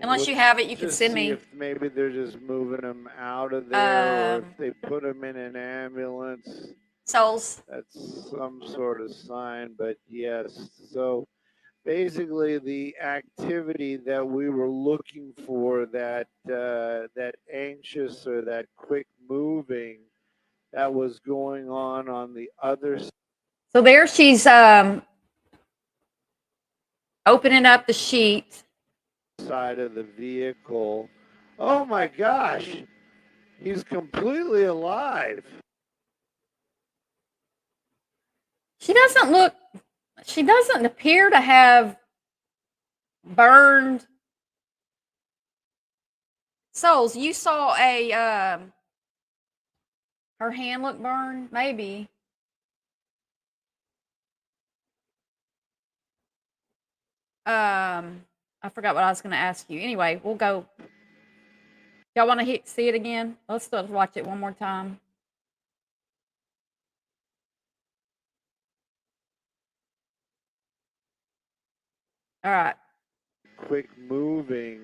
Unless you have it, you can just send see me. if maybe they're just moving him out of there, or if they put him in an ambulance. Souls. That's some sort of sign, but yes. So basically, the activity that we were looking for, that anxious or that quick moving, that was going on the other side. So there she's opening up the sheet. Side of the vehicle. Oh my gosh, he's completely alive. She doesn't appear to have burned. Souls, you saw her hand look burned, maybe. I forgot what I was going to ask you. Anyway, we'll go. Y'all want to see it again? Let's watch it one more time. All right. Quick moving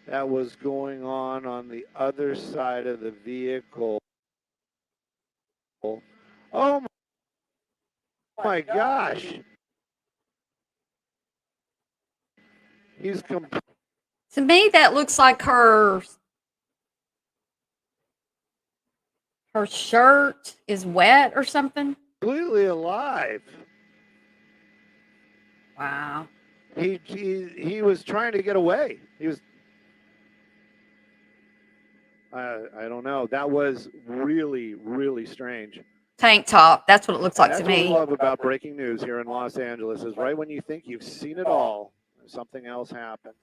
that was going on the other side of the vehicle. Oh my gosh. He's To me, that looks like her shirt is wet or something. completely alive. Wow. He was trying to get away. He was. I don't know. That was really, really strange. Tank top. That's what it looks like to That's me. what we love about breaking news here in Los Angeles, is right when you think you've seen it all, something else happens.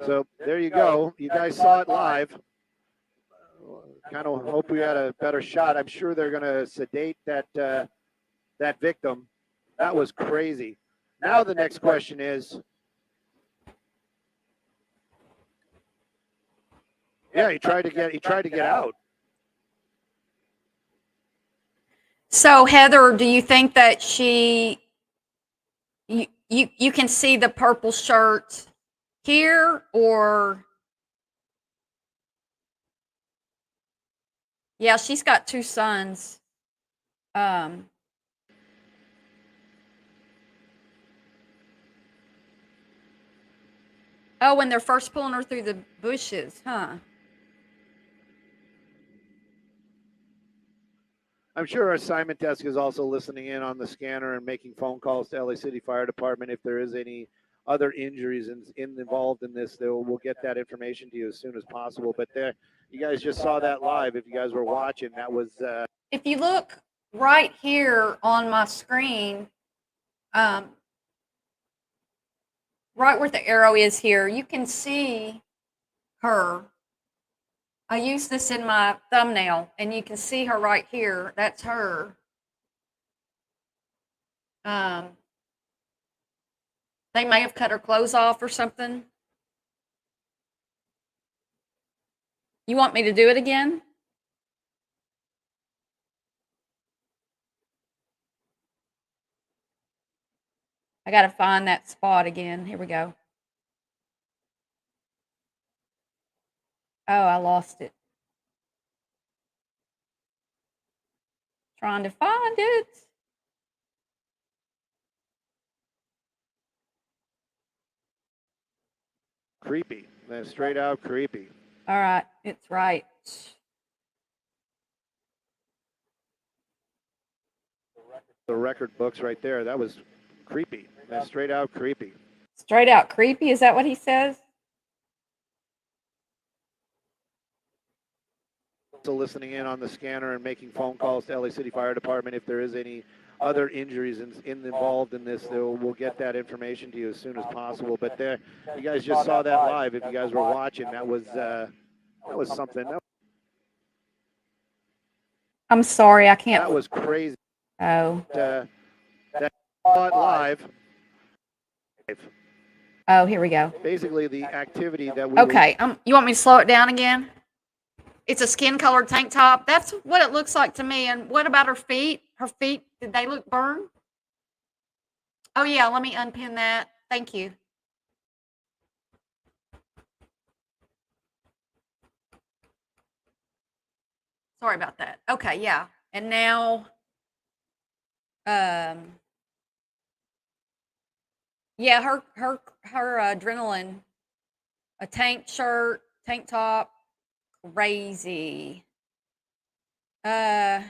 So there you go. You guys saw it live. Kind of hope we had a better shot. I'm sure they're going to sedate that victim. That was crazy. Now the next question is, yeah, he tried to get out. So Heather, do you think that you can see the purple shirt here, or Yeah, she's got 2 sons. Um, oh, when they're first pulling her through the bushes, huh? I'm sure our assignment desk is also listening in on the scanner and making phone calls to LA City Fire Department. If there is any other injuries involved in this, we'll get that information to you as soon as possible. But there, you guys just saw that live. If you guys were watching, that was. If you look right here on my screen, right where the arrow is here, you can see her. I use this in my thumbnail, and you can see her right here. That's her. They may have cut her clothes off or something. You want me to do it again? I got to find that spot again. Here we go. Oh, I lost it. Trying to find it. Creepy. That's straight out creepy. All right, it's right. The record books right there. That was creepy. That's straight out creepy. Straight out creepy. Is that what he says? Also listening in on the scanner and making phone calls to LA City Fire Department. If there is any other injuries involved in this, we'll get that information to you as soon as possible. But there, you guys just saw that live. If you guys were watching, that was something. I'm sorry, I can't. That was crazy. Oh. That live. Oh, here we go. Basically, the activity that we. Okay. You want me to slow it down again? It's a skin-colored tank top. That's what it looks like to me. And what about her feet? Her feet, did they look burned? Oh, yeah. Let me unpin that. Thank you. Sorry about that. Okay, yeah. And now, yeah, her adrenaline, a tank shirt, tank top, crazy. Okay,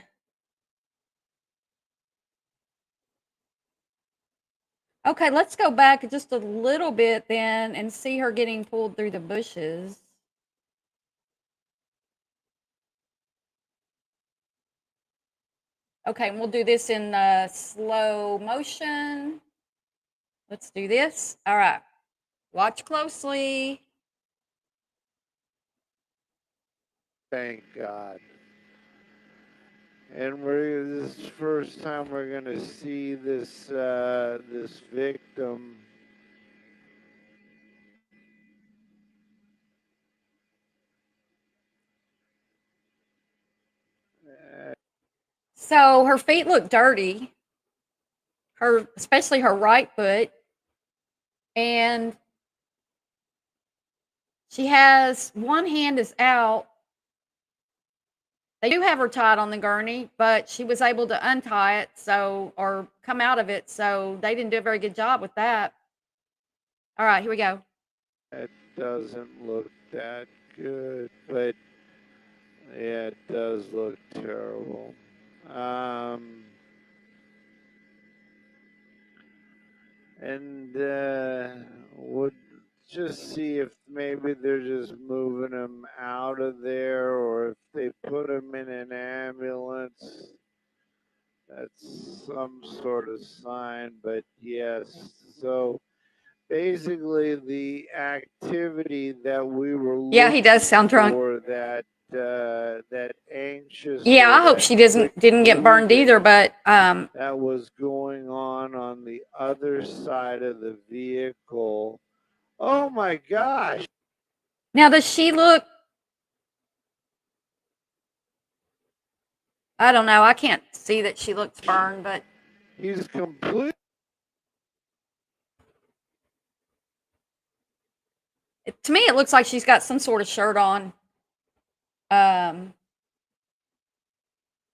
let's go back just a little bit then and see her getting pulled through the bushes. Okay, and we'll do this in slow motion. Let's do this. All right. Watch closely. Thank God. And this is the first time we're gonna see this this victim. So her feet look dirty. Especially her right foot. And she has one hand is out. They do have her tied on the gurney, but she was able to untie it, or come out of it, so they didn't do a very good job with that. All right, here we go. It doesn't look that good, but yeah, it does look terrible. And would just see if maybe they're just moving him out of there, or if they put him in an ambulance. That's some sort of sign, but yes. So basically, the activity that we were looking he does sound drunk. for, that anxious. Yeah, I hope she didn't get burned either, but that was going on the other side of the vehicle. Oh my gosh! Now does she look? I don't know. I can't see that she looks burned, but he's complete. To me, it looks like she's got some sort of shirt on.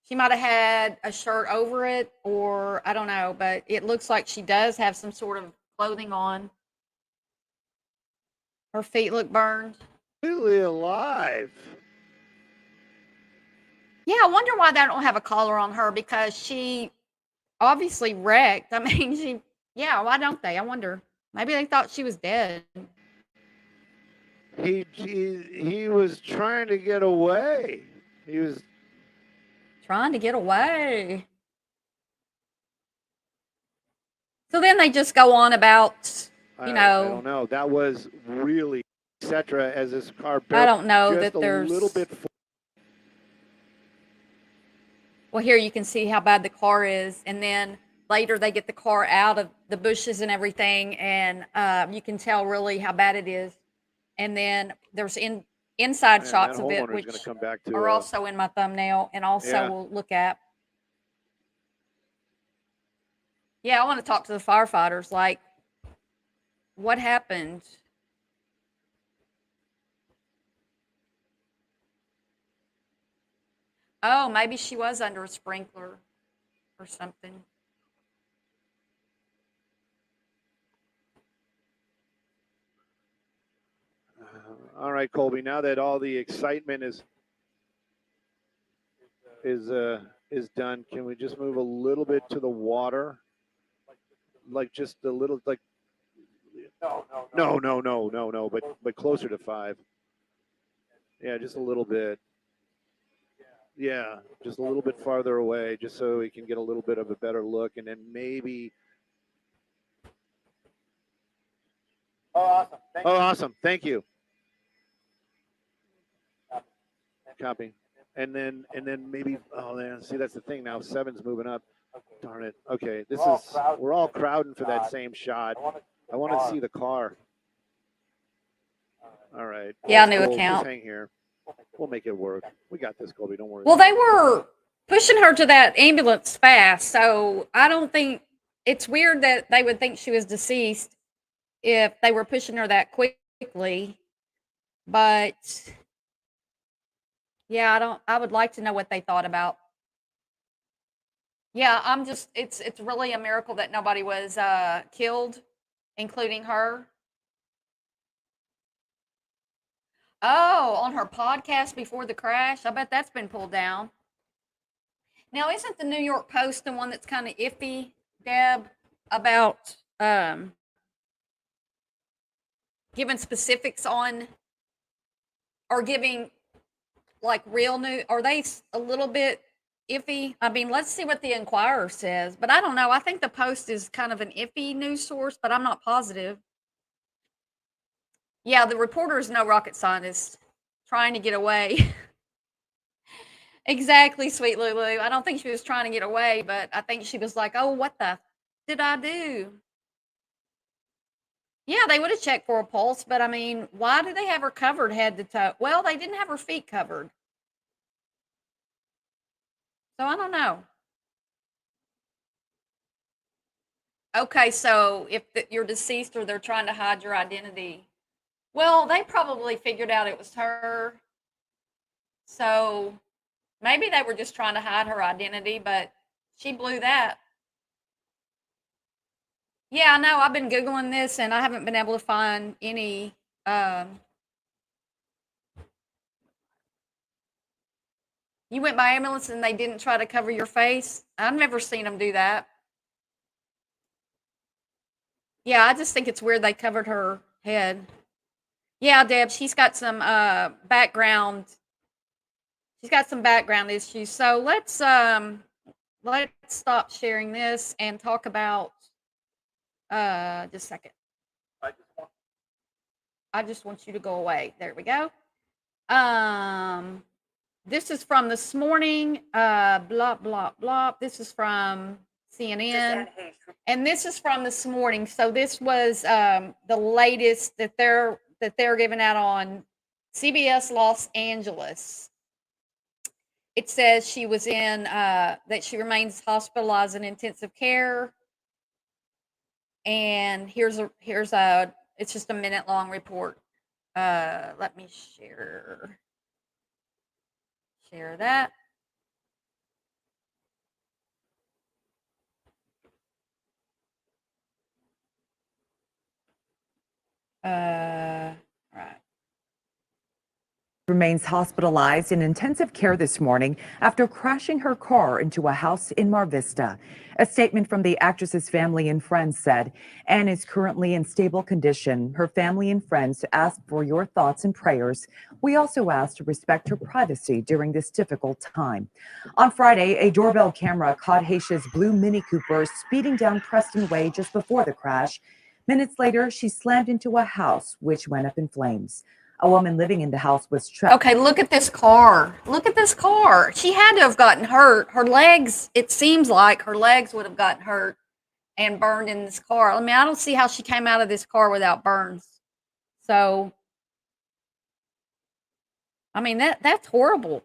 She might have had a shirt over it, or I don't know, but it looks like she does have some sort of clothing on. Her feet look burned. Really alive. Yeah, I wonder why they don't have a collar on her, because she obviously wrecked. I mean, yeah, why don't they? I wonder. Maybe they thought she was dead. He was trying to get away. He was Trying to get away. So then they just go on about, I don't know. That was really etc. As this car I don't know just that there's a little bit. Well, here you can see how bad the car is, and then later they get the car out of the bushes and everything, and you can tell really how bad it is. And then there's inside Man, shots that of it, homeowner's which gonna come back to, are also in my thumbnail, and also Yeah. we'll look at. Yeah, I want to talk to the firefighters. Like, what happened? Oh, maybe she was under a sprinkler or something. All right, Colby. Now that all the excitement is done, can we just move a little bit to the water? Like just a little, like no, but closer to 5. Yeah, just a little bit. Yeah, just a little bit farther away, just so we can get a little bit of a better look, and then maybe. Oh, awesome! Thank you. Copy. And then maybe. Oh, man. See, that's the thing. Now 7's moving up. Darn it. Okay, we're all crowding for that same shot. I want to see the car. All right. Yeah, That's new cool. account. Just hang here. We'll make it work. We got this, Colby. Don't worry. Well, they were pushing her to that ambulance fast, so I don't think it's weird that they would think she was deceased if they were pushing her that quickly. But yeah, I would like to know what they thought about. Yeah, it's really a miracle that nobody was killed, including her. Oh, on her podcast before the crash. I bet that's been pulled down. Now, isn't the New York Post the one that's kind of iffy, Deb, about giving specifics on, or giving like real news? Are they a little bit iffy? I mean, let's see what the Inquirer says. But I don't know. I think the Post is kind of an iffy news source, but I'm not positive. Yeah, the reporter is no rocket scientist trying to get away. Exactly, sweet Lulu. I don't think she was trying to get away, but I think she was like, "Oh, what the did I do?" Yeah, they would have checked for a pulse, but I mean, why do they have her covered head to toe? Well, they didn't have her feet covered. So I don't know. Okay, so if you're deceased or they're trying to hide your identity, well, they probably figured out it was her. So maybe they were just trying to hide her identity, but she blew that. Yeah, I know. I've been Googling this and I haven't been able to find any. You went by ambulance and they didn't try to cover your face? I've never seen them do that. Yeah, I just think it's weird they covered her head. Yeah, Deb, she's got some background. She's got some background issues. So let's stop sharing this and talk about just a second. I just want you to go away. There we go. This is from this morning. Blah blah blah. This is from CNN, and this is from this morning. So this was the latest that they're giving out on CBS Los Angeles. It says she was in that she remains hospitalized in intensive care. And here's a it's just a minute long report. Let me share that. Right. Remains hospitalized in intensive care this morning after crashing her car into a house in Mar Vista. A statement from the actress's family and friends said Anne is currently in stable condition. Her family and friends asked for your thoughts and prayers. We also asked to respect her privacy during this difficult time. On Friday, a doorbell camera caught Heche's blue Mini Cooper speeding down Preston Way just before the crash. Minutes later, she slammed into a house, which went up in flames. A woman living in the house was trapped. Okay, look at this car. Look at this car. She had to have gotten hurt. Her legs, it seems like her legs would have gotten hurt and burned in this car. I mean, I don't see how she came out of this car without burns. So, I mean, that's horrible.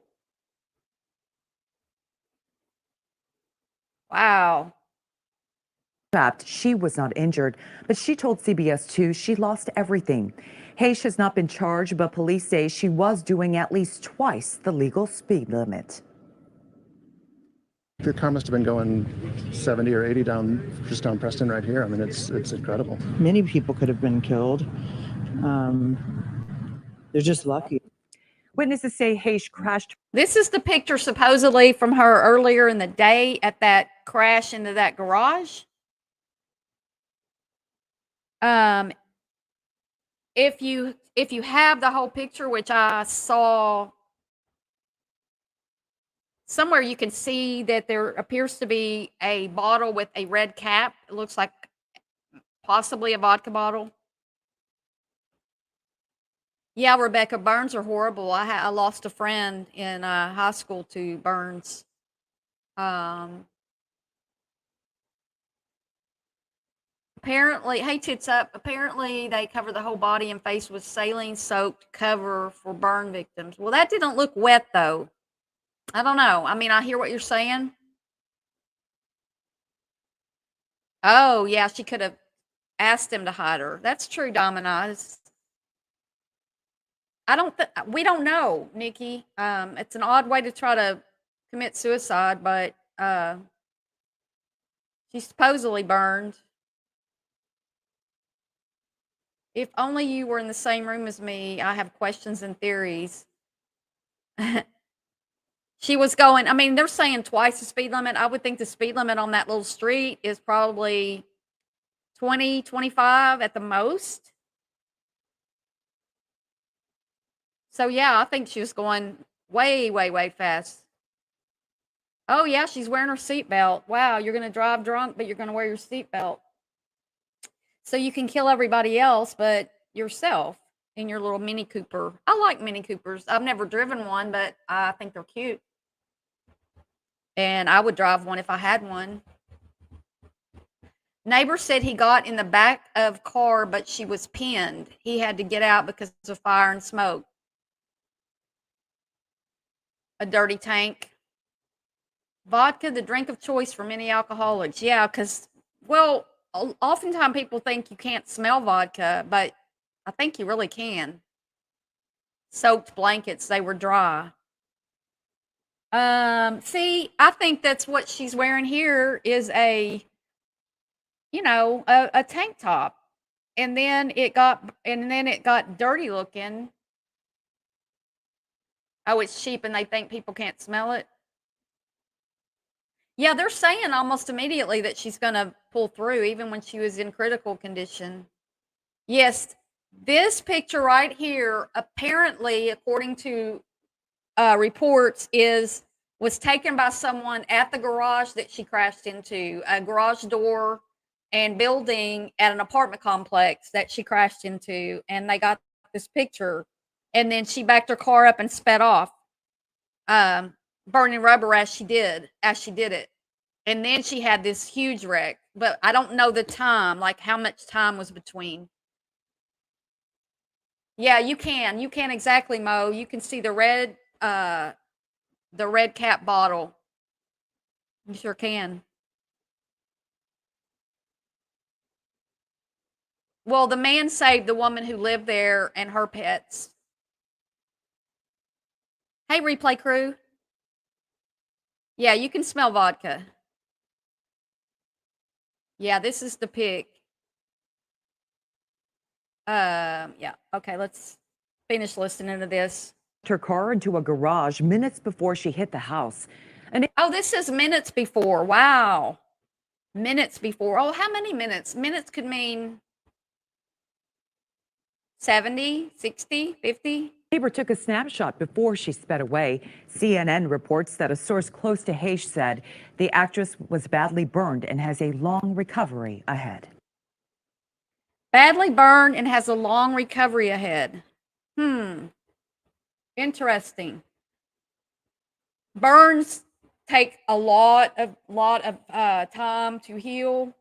Wow. Trapped. She was not injured, but she told CBS 2 she lost everything. Heche has not been charged, but police say she was doing at least twice the legal speed limit. The car must have been going 70 or 80 just down Preston right here. I mean, it's incredible. Many people could have been killed. They're just lucky. Witnesses say Heche crashed. This is the picture supposedly from her earlier in the day at that crash into that garage. If you have the whole picture, which I saw somewhere, you can see that there appears to be a bottle with a red cap. It looks like possibly a vodka bottle. Yeah, Rebecca, burns are horrible. I lost a friend in high school to burns. Apparently, hey, tits up. Apparently, they cover the whole body and face with saline-soaked cover for burn victims. Well, that didn't look wet, though. I don't know. I mean, I hear what you're saying. Oh, yeah, she could have asked him to hide her. That's true, Dominoes. We don't know, Nikki. It's an odd way to try to commit suicide, but she's supposedly burned. If only you were in the same room as me. I have questions and theories. She was going, I mean, they're saying twice the speed limit. I would think the speed limit on that little street is probably 20, 25 at the most. So, yeah, I think she was going way, way, way fast. Oh, yeah, she's wearing her seatbelt. Wow, you're going to drive drunk, but you're going to wear your seatbelt. So you can kill everybody else but yourself in your little Mini Cooper. I like Mini Coopers. I've never driven one, but I think they're cute. And I would drive one if I had one. Neighbor said he got in the back of car, but she was pinned. He had to get out because of fire and smoke. A dirty tank. Vodka, the drink of choice for many alcoholics. Yeah, because, well, oftentimes people think you can't smell vodka, but I think you really can. Soaked blankets, they were dry. See, I think that's what she's wearing here is a tank top. And then it got dirty looking. Oh, it's cheap and they think people can't smell it. Yeah, they're saying almost immediately that she's going to pull through, even when she was in critical condition. Yes, this picture right here, apparently, according to reports, was taken by someone at the garage that she crashed into, a garage door and building at an apartment complex that she crashed into, and they got this picture. And then she backed her car up and sped off, burning rubber as she did it. And then she had this huge wreck, but I don't know the time, like how much time was between. Yeah, you can exactly, Mo. You can see the red cap bottle. You sure can. Well, the man saved the woman who lived there and her pets. Hey, replay crew. Yeah, you can smell vodka. Yeah, this is the pic. Yeah. Okay, let's finish listening to this. Her car into a garage minutes before she hit the house. Oh, this is minutes before. Wow. Minutes before. Oh, how many minutes? Minutes could mean 70, 60, 50. Neighbor took a snapshot before she sped away. CNN reports that a source close to Heche said the actress was badly burned and has a long recovery ahead. Badly burned and has a long recovery ahead. Interesting. Burns take a lot of time to heal.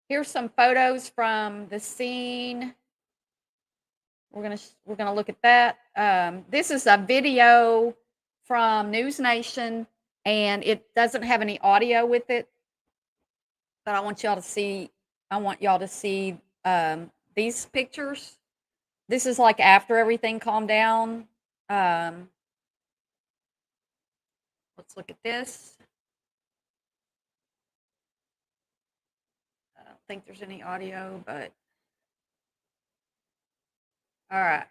Here's some photos from the scene. We're gonna look at that. This is a video from News Nation, and it doesn't have any audio with it, but I want y'all to see. I want y'all to see these pictures. This is like after everything calmed down. Let's look at this. I don't think there's any audio, but all right.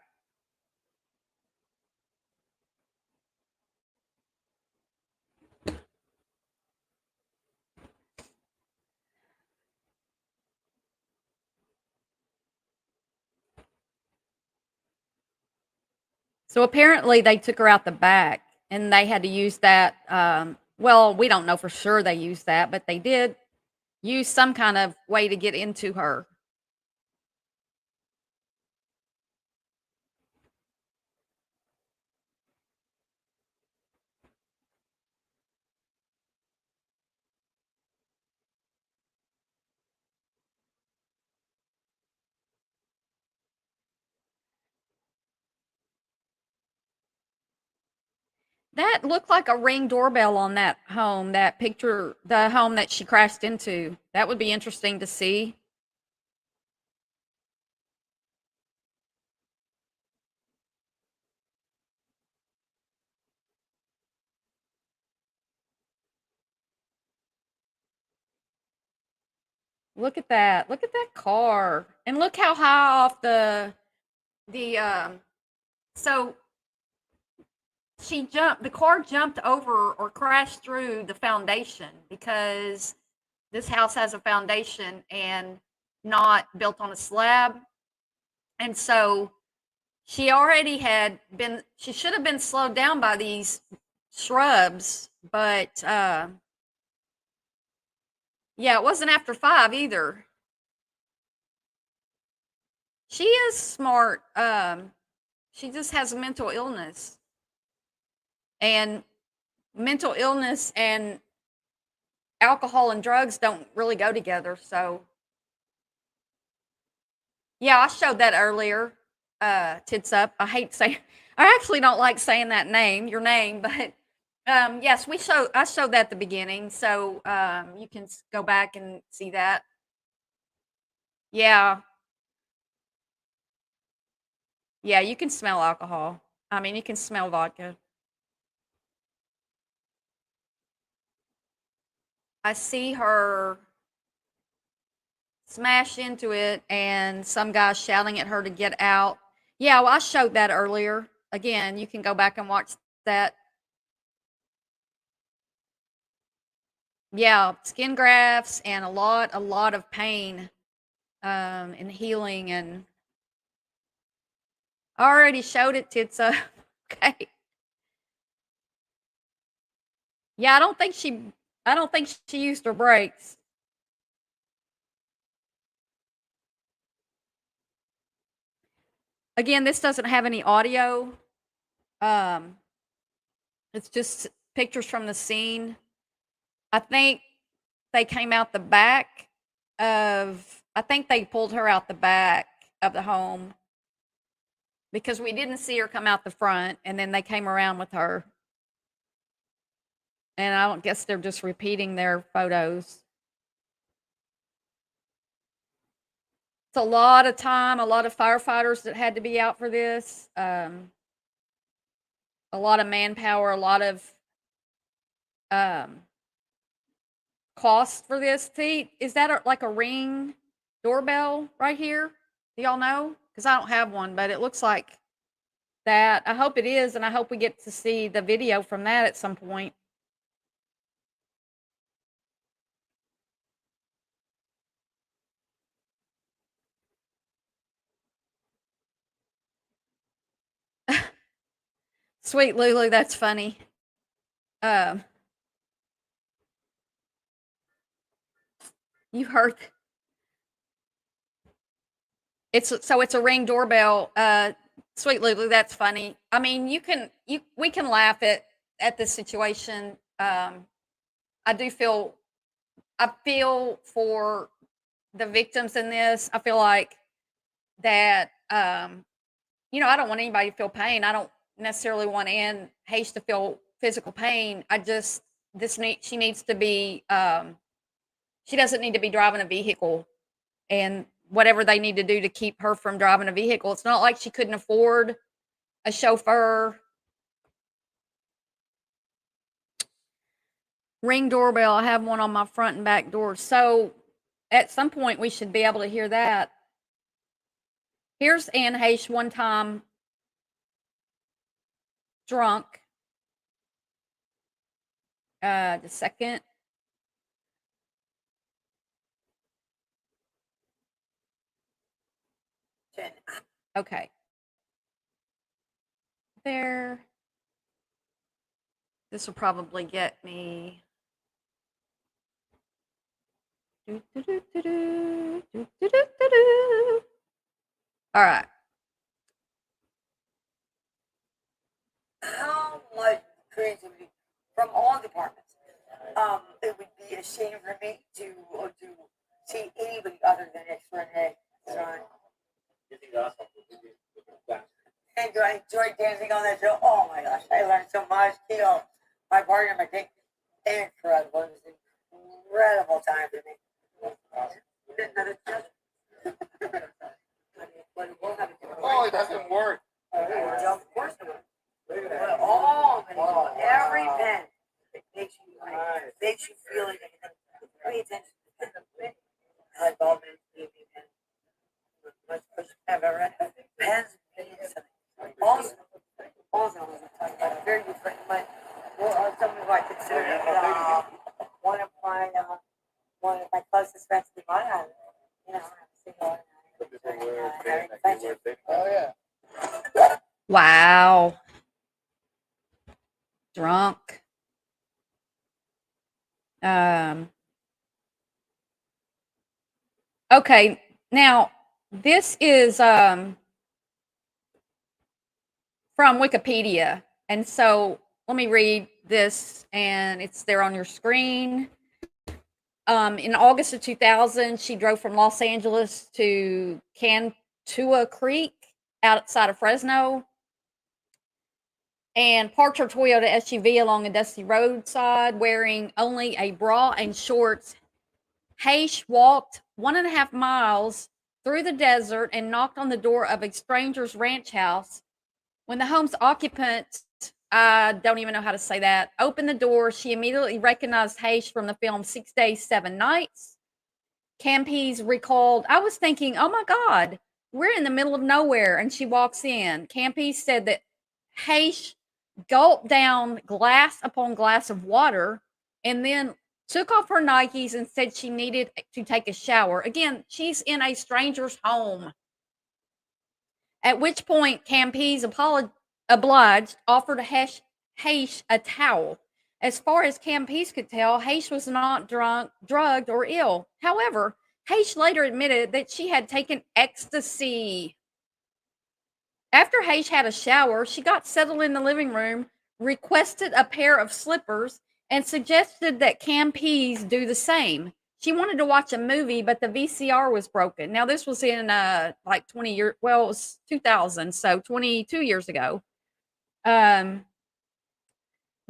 So apparently they took her out the back and they had to use that. Well, we don't know for sure they used that, but they did use some kind of way to get into her. That looked like a Ring doorbell on that home, that picture, the home that she crashed into. That would be interesting to see. Look at that. Look at that car. And look how high off the so the car jumped over or crashed through the foundation because this house has a foundation and not built on a slab. And so she should have been slowed down by these shrubs, but yeah, it wasn't after 5 either. She is smart. She just has a mental illness. And mental illness and alcohol and drugs don't really go together. So, yeah, I showed that earlier. Tits up. I actually don't like saying that name, your name, but yes, I showed that at the beginning. So you can go back and see that. Yeah. Yeah, you can smell alcohol. I mean, you can smell vodka. I see her smash into it and some guy shouting at her to get out. Yeah, well, I showed that earlier. Again, you can go back and watch that. Yeah, skin grafts and a lot of pain and healing, and I already showed it, Titsa. Okay. Yeah, I don't think she used her brakes. Again, this doesn't have any audio. It's just pictures from the scene. I think they came out the back I think they pulled her out the back of the home because we didn't see her come out the front, and then they came around with her. And I don't guess they're just repeating their photos. It's a lot of time, a lot of firefighters that had to be out for this. A lot of manpower, a lot of cost for this. See, is that like a Ring doorbell right here? Do y'all know? Because I don't have one, but it looks like that. I hope it is, and I hope we get to see the video from that at some point. Sweet Lulu, that's funny. Um, you heard it's a Ring doorbell. Sweet Lulu, that's funny. I mean, we can laugh at this situation. I do feel I feel for the victims in this. I feel like that I don't want anybody to feel pain. I don't necessarily want Anne Heche to feel physical pain. She needs to be she doesn't need to be driving a vehicle, and whatever they need to do to keep her from driving a vehicle. It's not like she couldn't afford a chauffeur. Ring doorbell. I have one on my front and back doors. So at some point we should be able to hear that. Here's Anne Heche one time drunk. The second. Okay. There. This will probably get me. All right. How much creativity from all departments. It would be a shame for me to see anybody other than extraordinary. And I enjoyed dancing on that show. Oh my gosh, I learned so much. My partner, my thing, incredible. It was an incredible time for me. Oh, it doesn't work. Of course it would. All every pen makes you feel it. Pay attention. I like all men to be pen. Much push I've ever had. Pens mean something. Also, was talking about a very good friend of mine. Someone who I consider one of my closest friends to my island. I'm single and Oh yeah. Wow. Drunk. Okay, now this is from Wikipedia. And so let me read this, and it's there on your screen. In August of 2000, she drove from Los Angeles to Cantua Creek outside of Fresno and parked her Toyota SUV along a dusty roadside wearing only a bra and shorts. Heche walked 1.5 miles through the desert and knocked on the door of a stranger's ranch house. When the home's occupant, I don't even know how to say that, opened the door, she immediately recognized Heche from the film 6 Days, 7 Nights. Campese recalled, I was thinking, oh my God, we're in the middle of nowhere. And she walks in. Campese said that Heche gulped down glass upon glass of water and then took off her Nikes and said she needed to take a shower. Again, she's in a stranger's home. At which point, Campese obliged, offered Heche a towel. As far as Campese could tell, Heche was not drunk, drugged, or ill. However, Heche later admitted that she had taken ecstasy. After Heche had a shower, she got settled in the living room, requested a pair of slippers, and suggested that Campese do the same. She wanted to watch a movie, but the VCR was broken. Now, this was in like 20 years, well, it was 2000, so 22 years ago.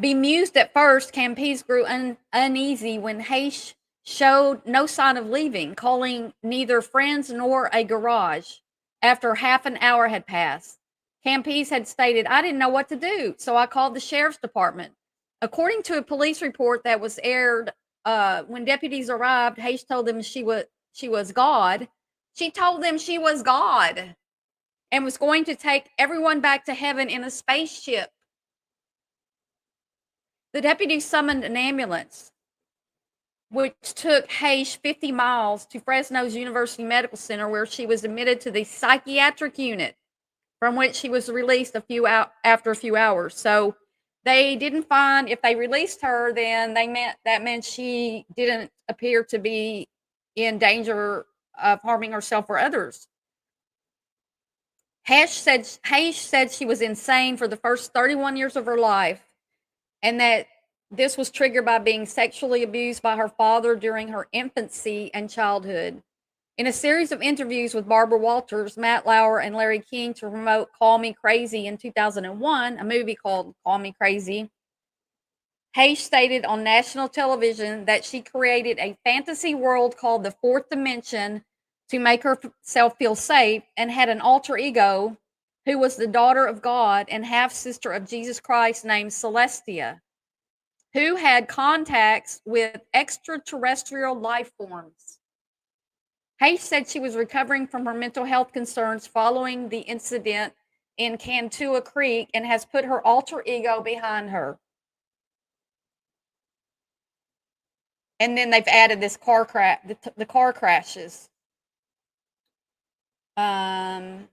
Bemused at first, Campese grew uneasy when Heche showed no sign of leaving, calling neither friends nor a garage. After half an hour had passed, Campese had stated, I didn't know what to do, so I called the sheriff's department. According to a police report that was aired when deputies arrived, Heche told them she was God. She told them she was God and was going to take everyone back to heaven in a spaceship. The deputies summoned an ambulance, which took Heche 50 miles to Fresno's University Medical Center, where she was admitted to the psychiatric unit, from which she was released after a few hours. So they didn't find, if they released her, then that meant she didn't appear to be in danger of harming herself or others. Heche said she was insane for the first 31 years of her life, and that this was triggered by being sexually abused by her father during her infancy and childhood. In a series of interviews with Barbara Walters, Matt Lauer, and Larry King to promote Call Me Crazy in 2001, a movie called Call Me Crazy, Heche stated on national television that she created a fantasy world called the Fourth Dimension to make herself feel safe, and had an alter ego who was the daughter of God and half-sister of Jesus Christ named Celestia, who had contacts with extraterrestrial life forms. Heche said she was recovering from her mental health concerns following the incident in Cantua Creek and has put her alter ego behind her. And then they've added this car crash, the car crashes. And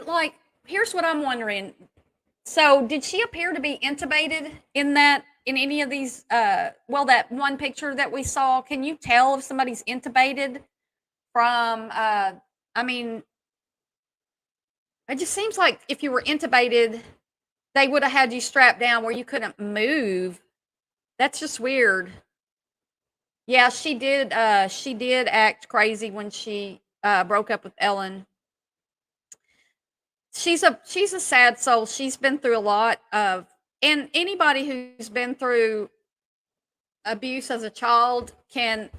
like, here's what I'm wondering. So did she appear to be intubated in any of these, that one picture that we saw? Can you tell if somebody's intubated from, I mean, it just seems like if you were intubated, they would have had you strapped down where you couldn't move. That's just weird. Yeah, she did act crazy when she broke up with Ellen. She's a sad soul. She's been through a lot of, and anybody who's been through abuse as a child can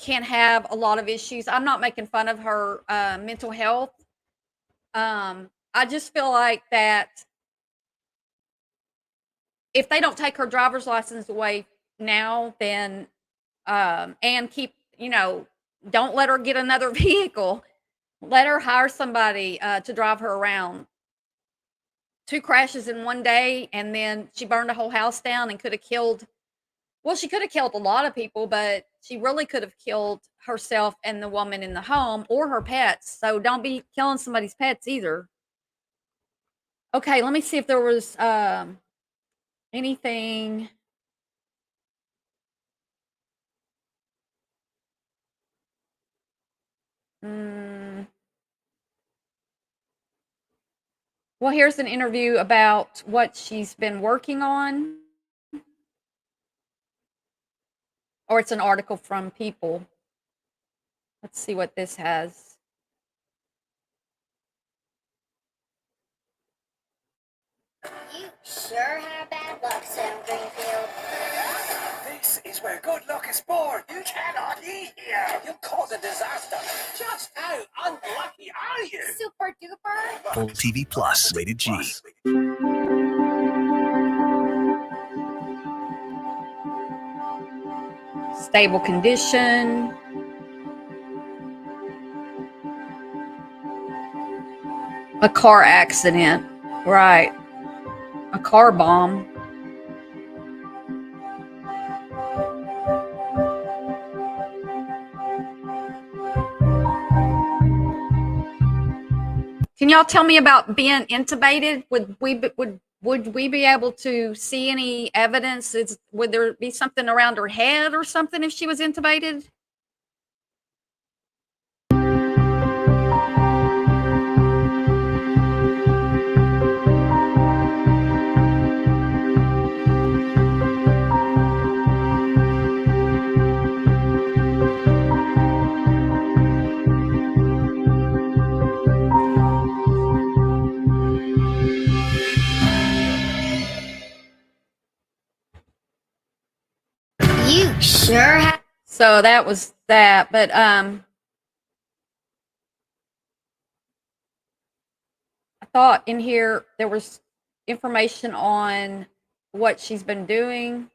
have a lot of issues. I'm not making fun of her mental health. I just feel like that if they don't take her driver's license away now, then and keep, don't let her get another vehicle. Let her hire somebody to drive her around. 2 crashes in one day, and then she burned a whole house down and could have killed. Well, she could have killed a lot of people, but she really could have killed herself and the woman in the home or her pets. So don't be killing somebody's pets either. Okay, let me see if there was anything. Well, here's an interview about what she's been working on. Or it's an article from People. Let's see what this has. You sure have bad luck, Sam Greenfield. This is where good luck is born. You cannot eat here. You'll cause a disaster. Just how unlucky are you? Super duper. Apple TV Plus, rated G. Stable condition. A car accident. Right. A car bomb. Can y'all tell me about being intubated? Would we be able to see any evidence? Would there be something around her head or something if she was intubated? You sure have. So that was that, but I thought in here there was information on what she's been doing.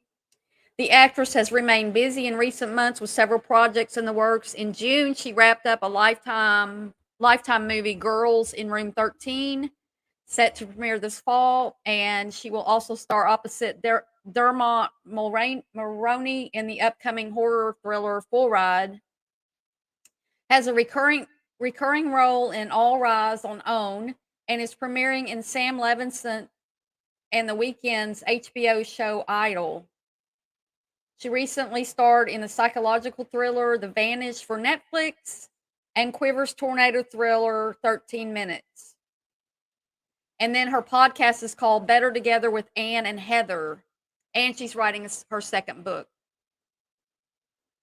The actress has remained busy in recent months with several projects in the works. In June, she wrapped up a Lifetime movie, Girls in Room 13, set to premiere this fall, and she will also star opposite Dermot Mulroney in the upcoming horror thriller Full Ride. Has a recurring role in All Rise on OWN, and is premiering in Sam Levinson and The Weeknd's HBO show Idol. She recently starred in the psychological thriller The Vanish for Netflix and Quiver's tornado thriller 13 Minutes. And then her podcast is called Better Together with Ann and Heather. And she's writing her second book.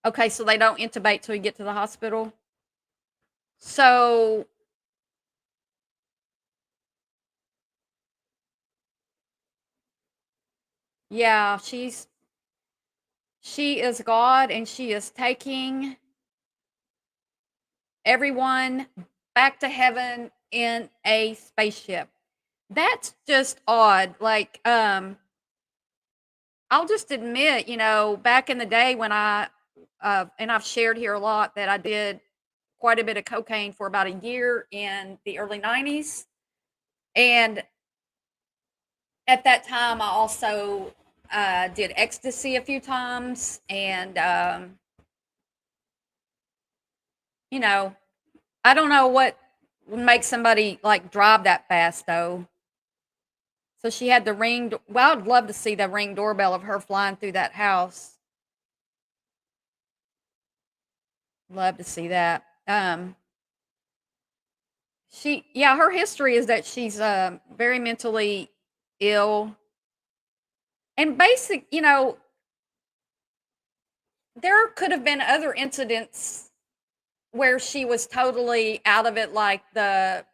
Okay, so they don't intubate till you get to the hospital. So yeah, she is God, and she is taking everyone back to heaven in a spaceship. That's just odd. Like, I'll just admit, back in the day when and I've shared here a lot that I did quite a bit of cocaine for about a year in the early 90s. And at that time, I also did ecstasy a few times. And, I don't know what would make somebody like drive that fast, though. So she had the ring. Well, I'd love to see the ring doorbell of her flying through that house. Love to see that. Her history is that she's very mentally ill, and there could have been other incidents where she was totally out of it, like going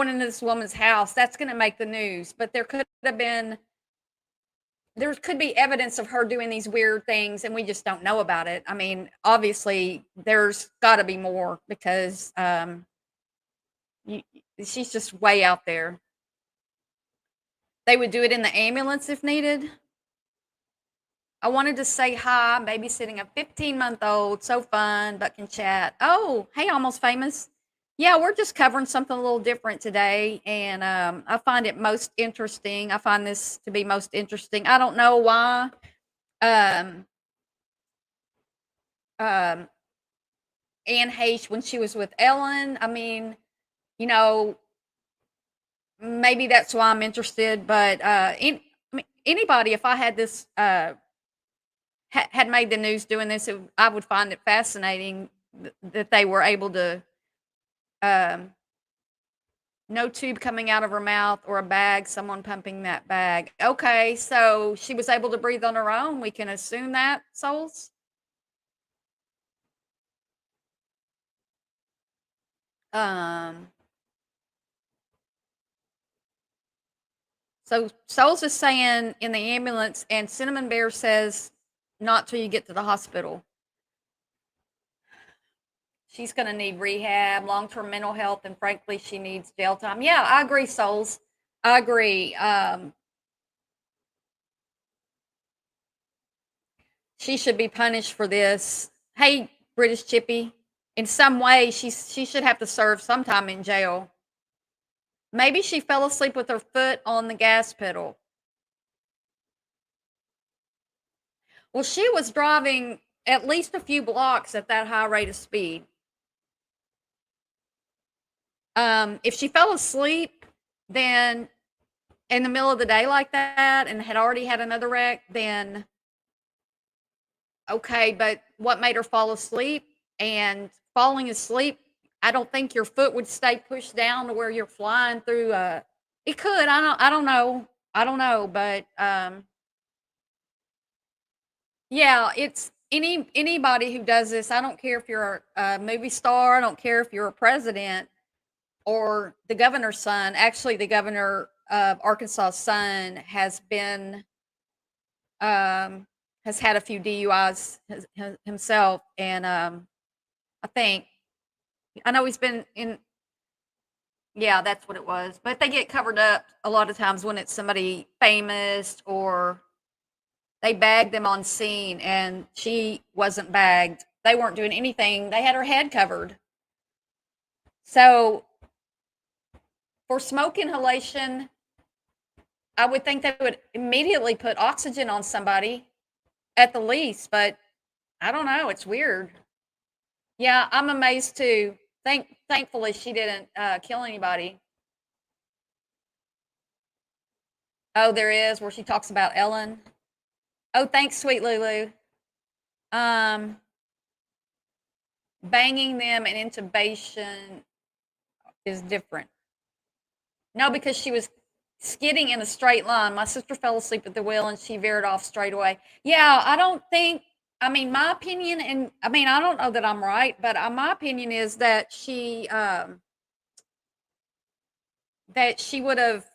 into this woman's house. That's going to make the news, but there could be evidence of her doing these weird things and we just don't know about it. I mean, obviously there's got to be more because she's just way out there. They would do it in the ambulance if needed. I wanted to say hi, babysitting a 15-month-old. So fun, but can chat. Oh, hey, Almost Famous. Yeah, we're just covering something a little different today, and I find it most interesting. I find this to be most interesting. I don't know why. Um, Anne Heche, when she was with Ellen, I mean, maybe that's why I'm interested. But anybody, if I had this had made the news doing this, I would find it fascinating that they were able to. No tube coming out of her mouth or a bag, someone pumping that bag. Okay, so she was able to breathe on her own. We can assume that, Souls? So Souls is saying in the ambulance, and Cinnamon Bear says not till you get to the hospital. She's going to need rehab, long-term mental health, and frankly, she needs jail time. Yeah, I agree, Souls. I agree. She should be punished for this. Hey, British Chippy, in some way, she should have to serve some time in jail. Maybe she fell asleep with her foot on the gas pedal. Well, she was driving at least a few blocks at that high rate of speed. If she fell asleep, then in the middle of the day like that and had already had another wreck, then okay, but what made her fall asleep? And falling asleep, I don't think your foot would stay pushed down to where you're flying through. It could. I don't know. I don't know, but yeah, it's anybody who does this. I don't care if you're a movie star. I don't care if you're a president or the governor's son. Actually, the governor of Arkansas's son has been has had a few DUIs himself, and I know he's been in Yeah, that's what it was. But they get covered up a lot of times when it's somebody famous or they bagged them on scene and she wasn't bagged. They weren't doing anything. They had her head covered. So for smoke inhalation, I would think they would immediately put oxygen on somebody at the least, but I don't know. It's weird. Yeah, I'm amazed too. Thankfully, she didn't kill anybody. Oh, there is where she talks about Ellen. Oh, thanks, sweet Lulu. Um, banging them and intubation is different. No, because she was skidding in a straight line. My sister fell asleep at the wheel and she veered off straight away. Yeah, I don't think. I mean, my opinion, and I mean, I don't know that I'm right, but my opinion is that she would have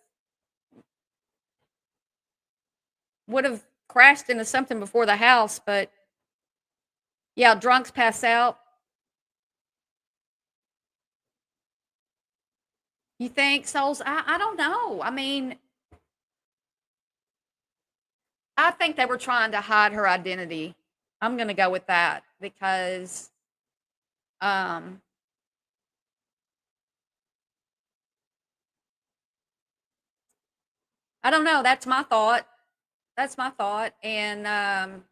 crashed into something before the house. But yeah, drunks pass out. You think souls? I don't know. I mean, I think they were trying to hide her identity. I'm gonna go with that because um I don't know. That's my thought. That's my thought. And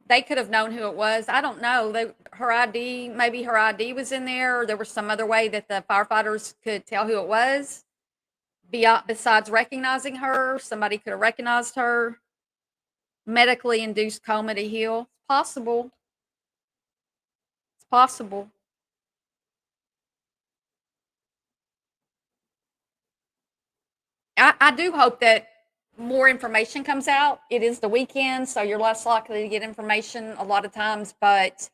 they could have known who it was. I don't know. Her ID, maybe her ID was in there, or there was some other way that the firefighters could tell who it was. Besides recognizing her, somebody could have recognized her. Medically induced coma to heal. It's possible. It's possible. I do hope that more information comes out. It is the weekend, so you're less likely to get information a lot of times. But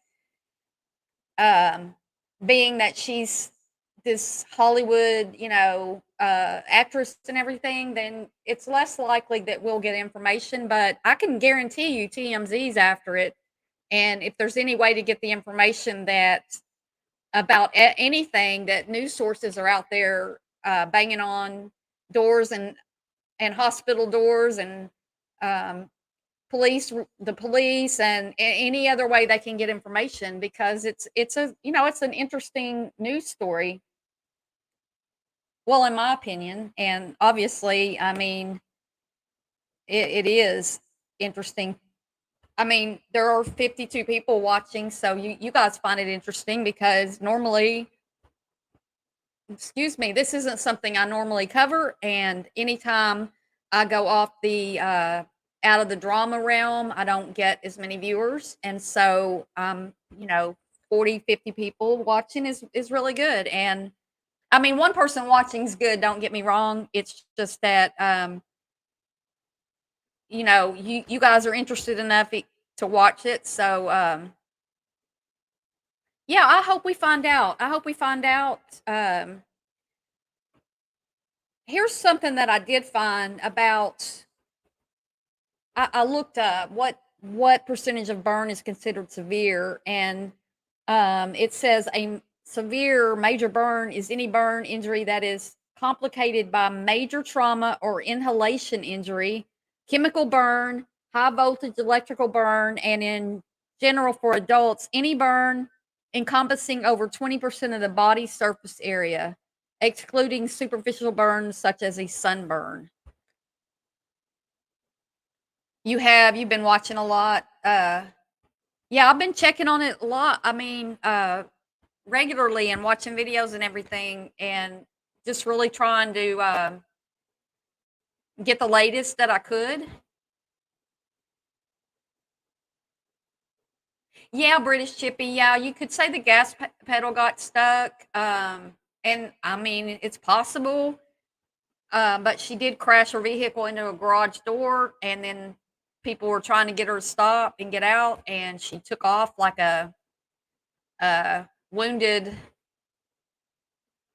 um, being that she's this Hollywood, actress and everything, then it's less likely that we'll get information. But I can guarantee you TMZ's after it. And if there's any way to get the information that about anything, that news sources are out there banging on doors and hospital doors and um, the police, and any other way they can get information, because it's an interesting news story. Well, in my opinion, and obviously, I mean, it is interesting. I mean, there are 52 people watching, so you guys find it interesting because normally, excuse me, this isn't something I normally cover. And anytime I go off the out of the drama realm, I don't get as many viewers. And so, 40, 50 people watching is really good. And I mean, one person watching is good. Don't get me wrong. It's just that, you guys are interested enough to watch it. So, yeah, I hope we find out. I hope we find out. Here's something that I did find about. I looked up what percentage of burn is considered severe, and it says a severe major burn is any burn injury that is complicated by major trauma or inhalation injury, chemical burn, high voltage electrical burn, and in general for adults, any burn encompassing over 20% of the body surface area, excluding superficial burns such as a sunburn. You've been watching a lot. Yeah, I've been checking on it a lot. I mean, regularly, and watching videos and everything, and just really trying to get the latest that I could. Yeah, British Chippy. Yeah, you could say the gas pedal got stuck. And I mean, it's possible. But she did crash her vehicle into a garage door, and then people were trying to get her to stop and get out, and she took off like a wounded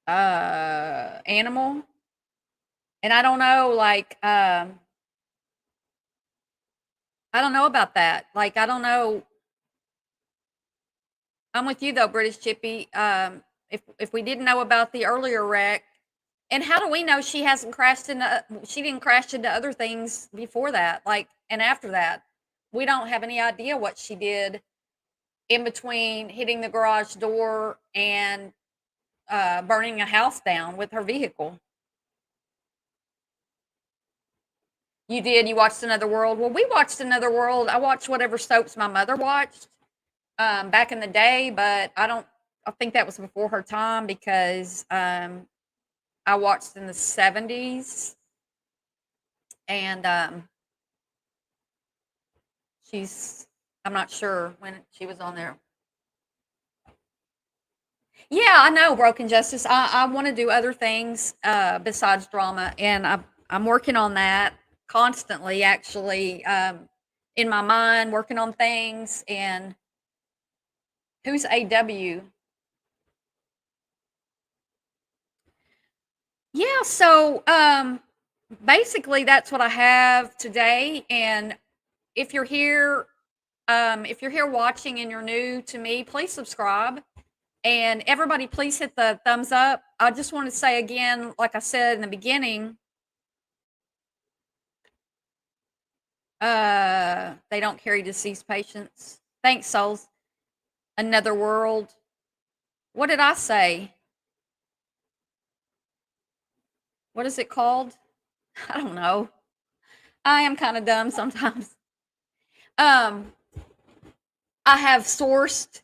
animal. And I don't know, like, I don't know about that. Like, I don't know. I'm with you though, British Chippy. if we didn't know about the earlier wreck, and how do we know she hasn't crashed into she didn't crash into other things before that, like and after that? We don't have any idea what she did in between hitting the garage door and burning a house down with her vehicle. You did. You watched Another World. Well, we watched Another World. I watched whatever soaps my mother watched back in the day, but I don't. I think that was before her time because I watched in the 70s, and she's. I'm not sure when she was on there. Yeah, I know Broken Justice. I want to do other things besides drama, and I'm working on that constantly. Actually, in my mind, working on things. And who's AW? Yeah, so basically that's what I have today. And if you're here, watching and you're new to me, please subscribe. And everybody, please hit the thumbs up. I just want to say again, like I said in the beginning, they don't carry deceased patients. Thanks, souls. Another World. What did I say? What is it called? I don't know. I am kind of dumb sometimes. Um, I have a source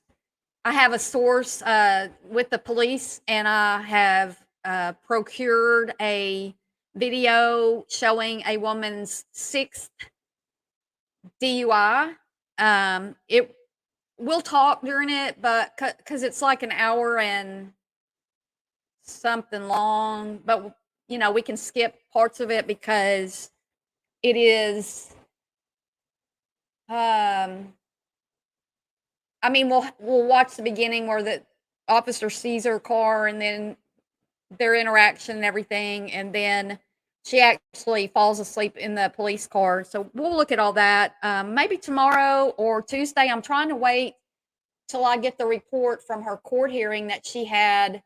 with the police, and I have procured a video showing a woman's 6th DUI. It we'll talk during it, but because it's like an hour and something long, but we can skip parts of it because it is. I mean, we'll watch the beginning where the officer sees her car, and then their interaction and everything, and then she actually falls asleep in the police car. So we'll look at all that. Maybe tomorrow or Tuesday. I'm trying to wait till I get the report from her court hearing that she had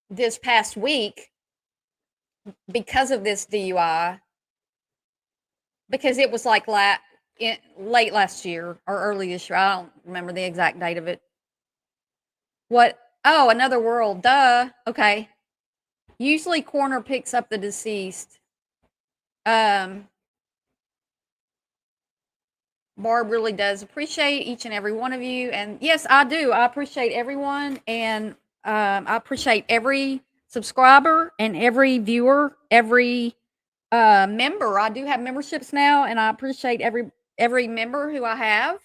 this past week because of this DUI, because it was like late last year or early this year. I don't remember the exact date of it. What? Oh, Another World. Duh. Okay. Usually coroner picks up the deceased. Barb really does appreciate each and every one of you. And yes, I do. I appreciate everyone. And I appreciate every subscriber and every viewer, every member. I do have memberships now, and I appreciate every member who I have.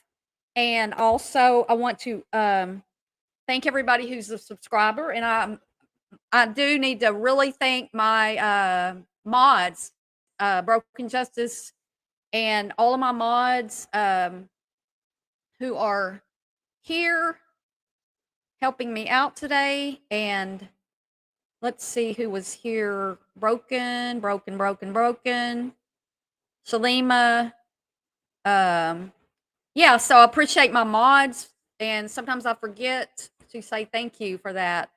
And also, I want to thank everybody who's a subscriber. And I do need to really thank my mods, Broken Justice, and all of my mods who are here helping me out today. And let's see who was here. Broken. Shalima. Yeah, so I appreciate my mods, and sometimes I forget to say thank you for that.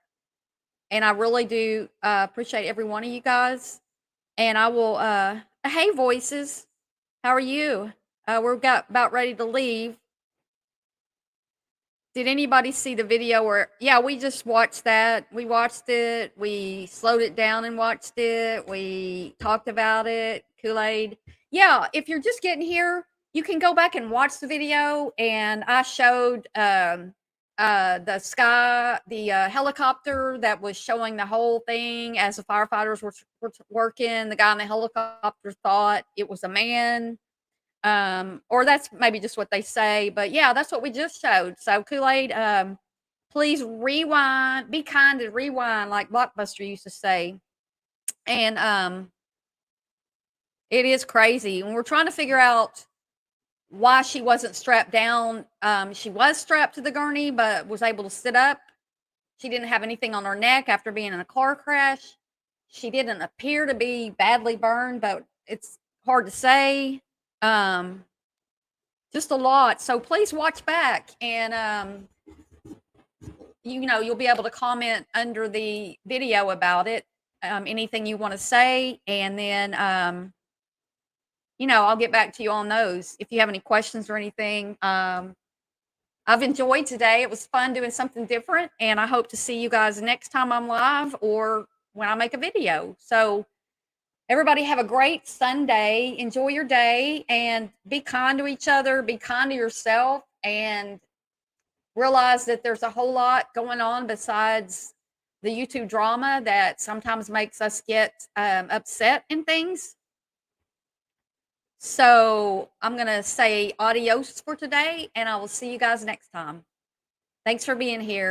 And I really do appreciate every one of you guys. And I will, hey, Voices, how are you? We're about ready to leave. Did anybody see the video where, yeah, we just watched that. We watched it. We slowed it down and watched it. We talked about it. Kool-Aid. Yeah, if you're just getting here, you can go back and watch the video. And I showed the helicopter that was showing the whole thing as the firefighters were working. The guy in the helicopter thought it was a man. Or that's maybe just what they say, but yeah, that's what we just showed. So Kool-Aid, please rewind, be kind and rewind, like Blockbuster used to say. And it is crazy. And we're trying to figure out why she wasn't strapped down. She was strapped to the gurney, but was able to sit up. She didn't have anything on her neck after being in a car crash. She didn't appear to be badly burned, but it's hard to say. Just a lot. So please watch back. And you'll be able to comment under the video about it, anything you want to say, and then I'll get back to you on those if you have any questions or anything. I've enjoyed today. It was fun doing something different, and I hope to see you guys next time I'm live or when I make a video. So everybody have a great Sunday. Enjoy your day and be kind to each other, be kind to yourself, and realize that there's a whole lot going on besides the YouTube drama that sometimes makes us get upset and things. So I'm going to say adios for today, and I will see you guys next time. Thanks for being here.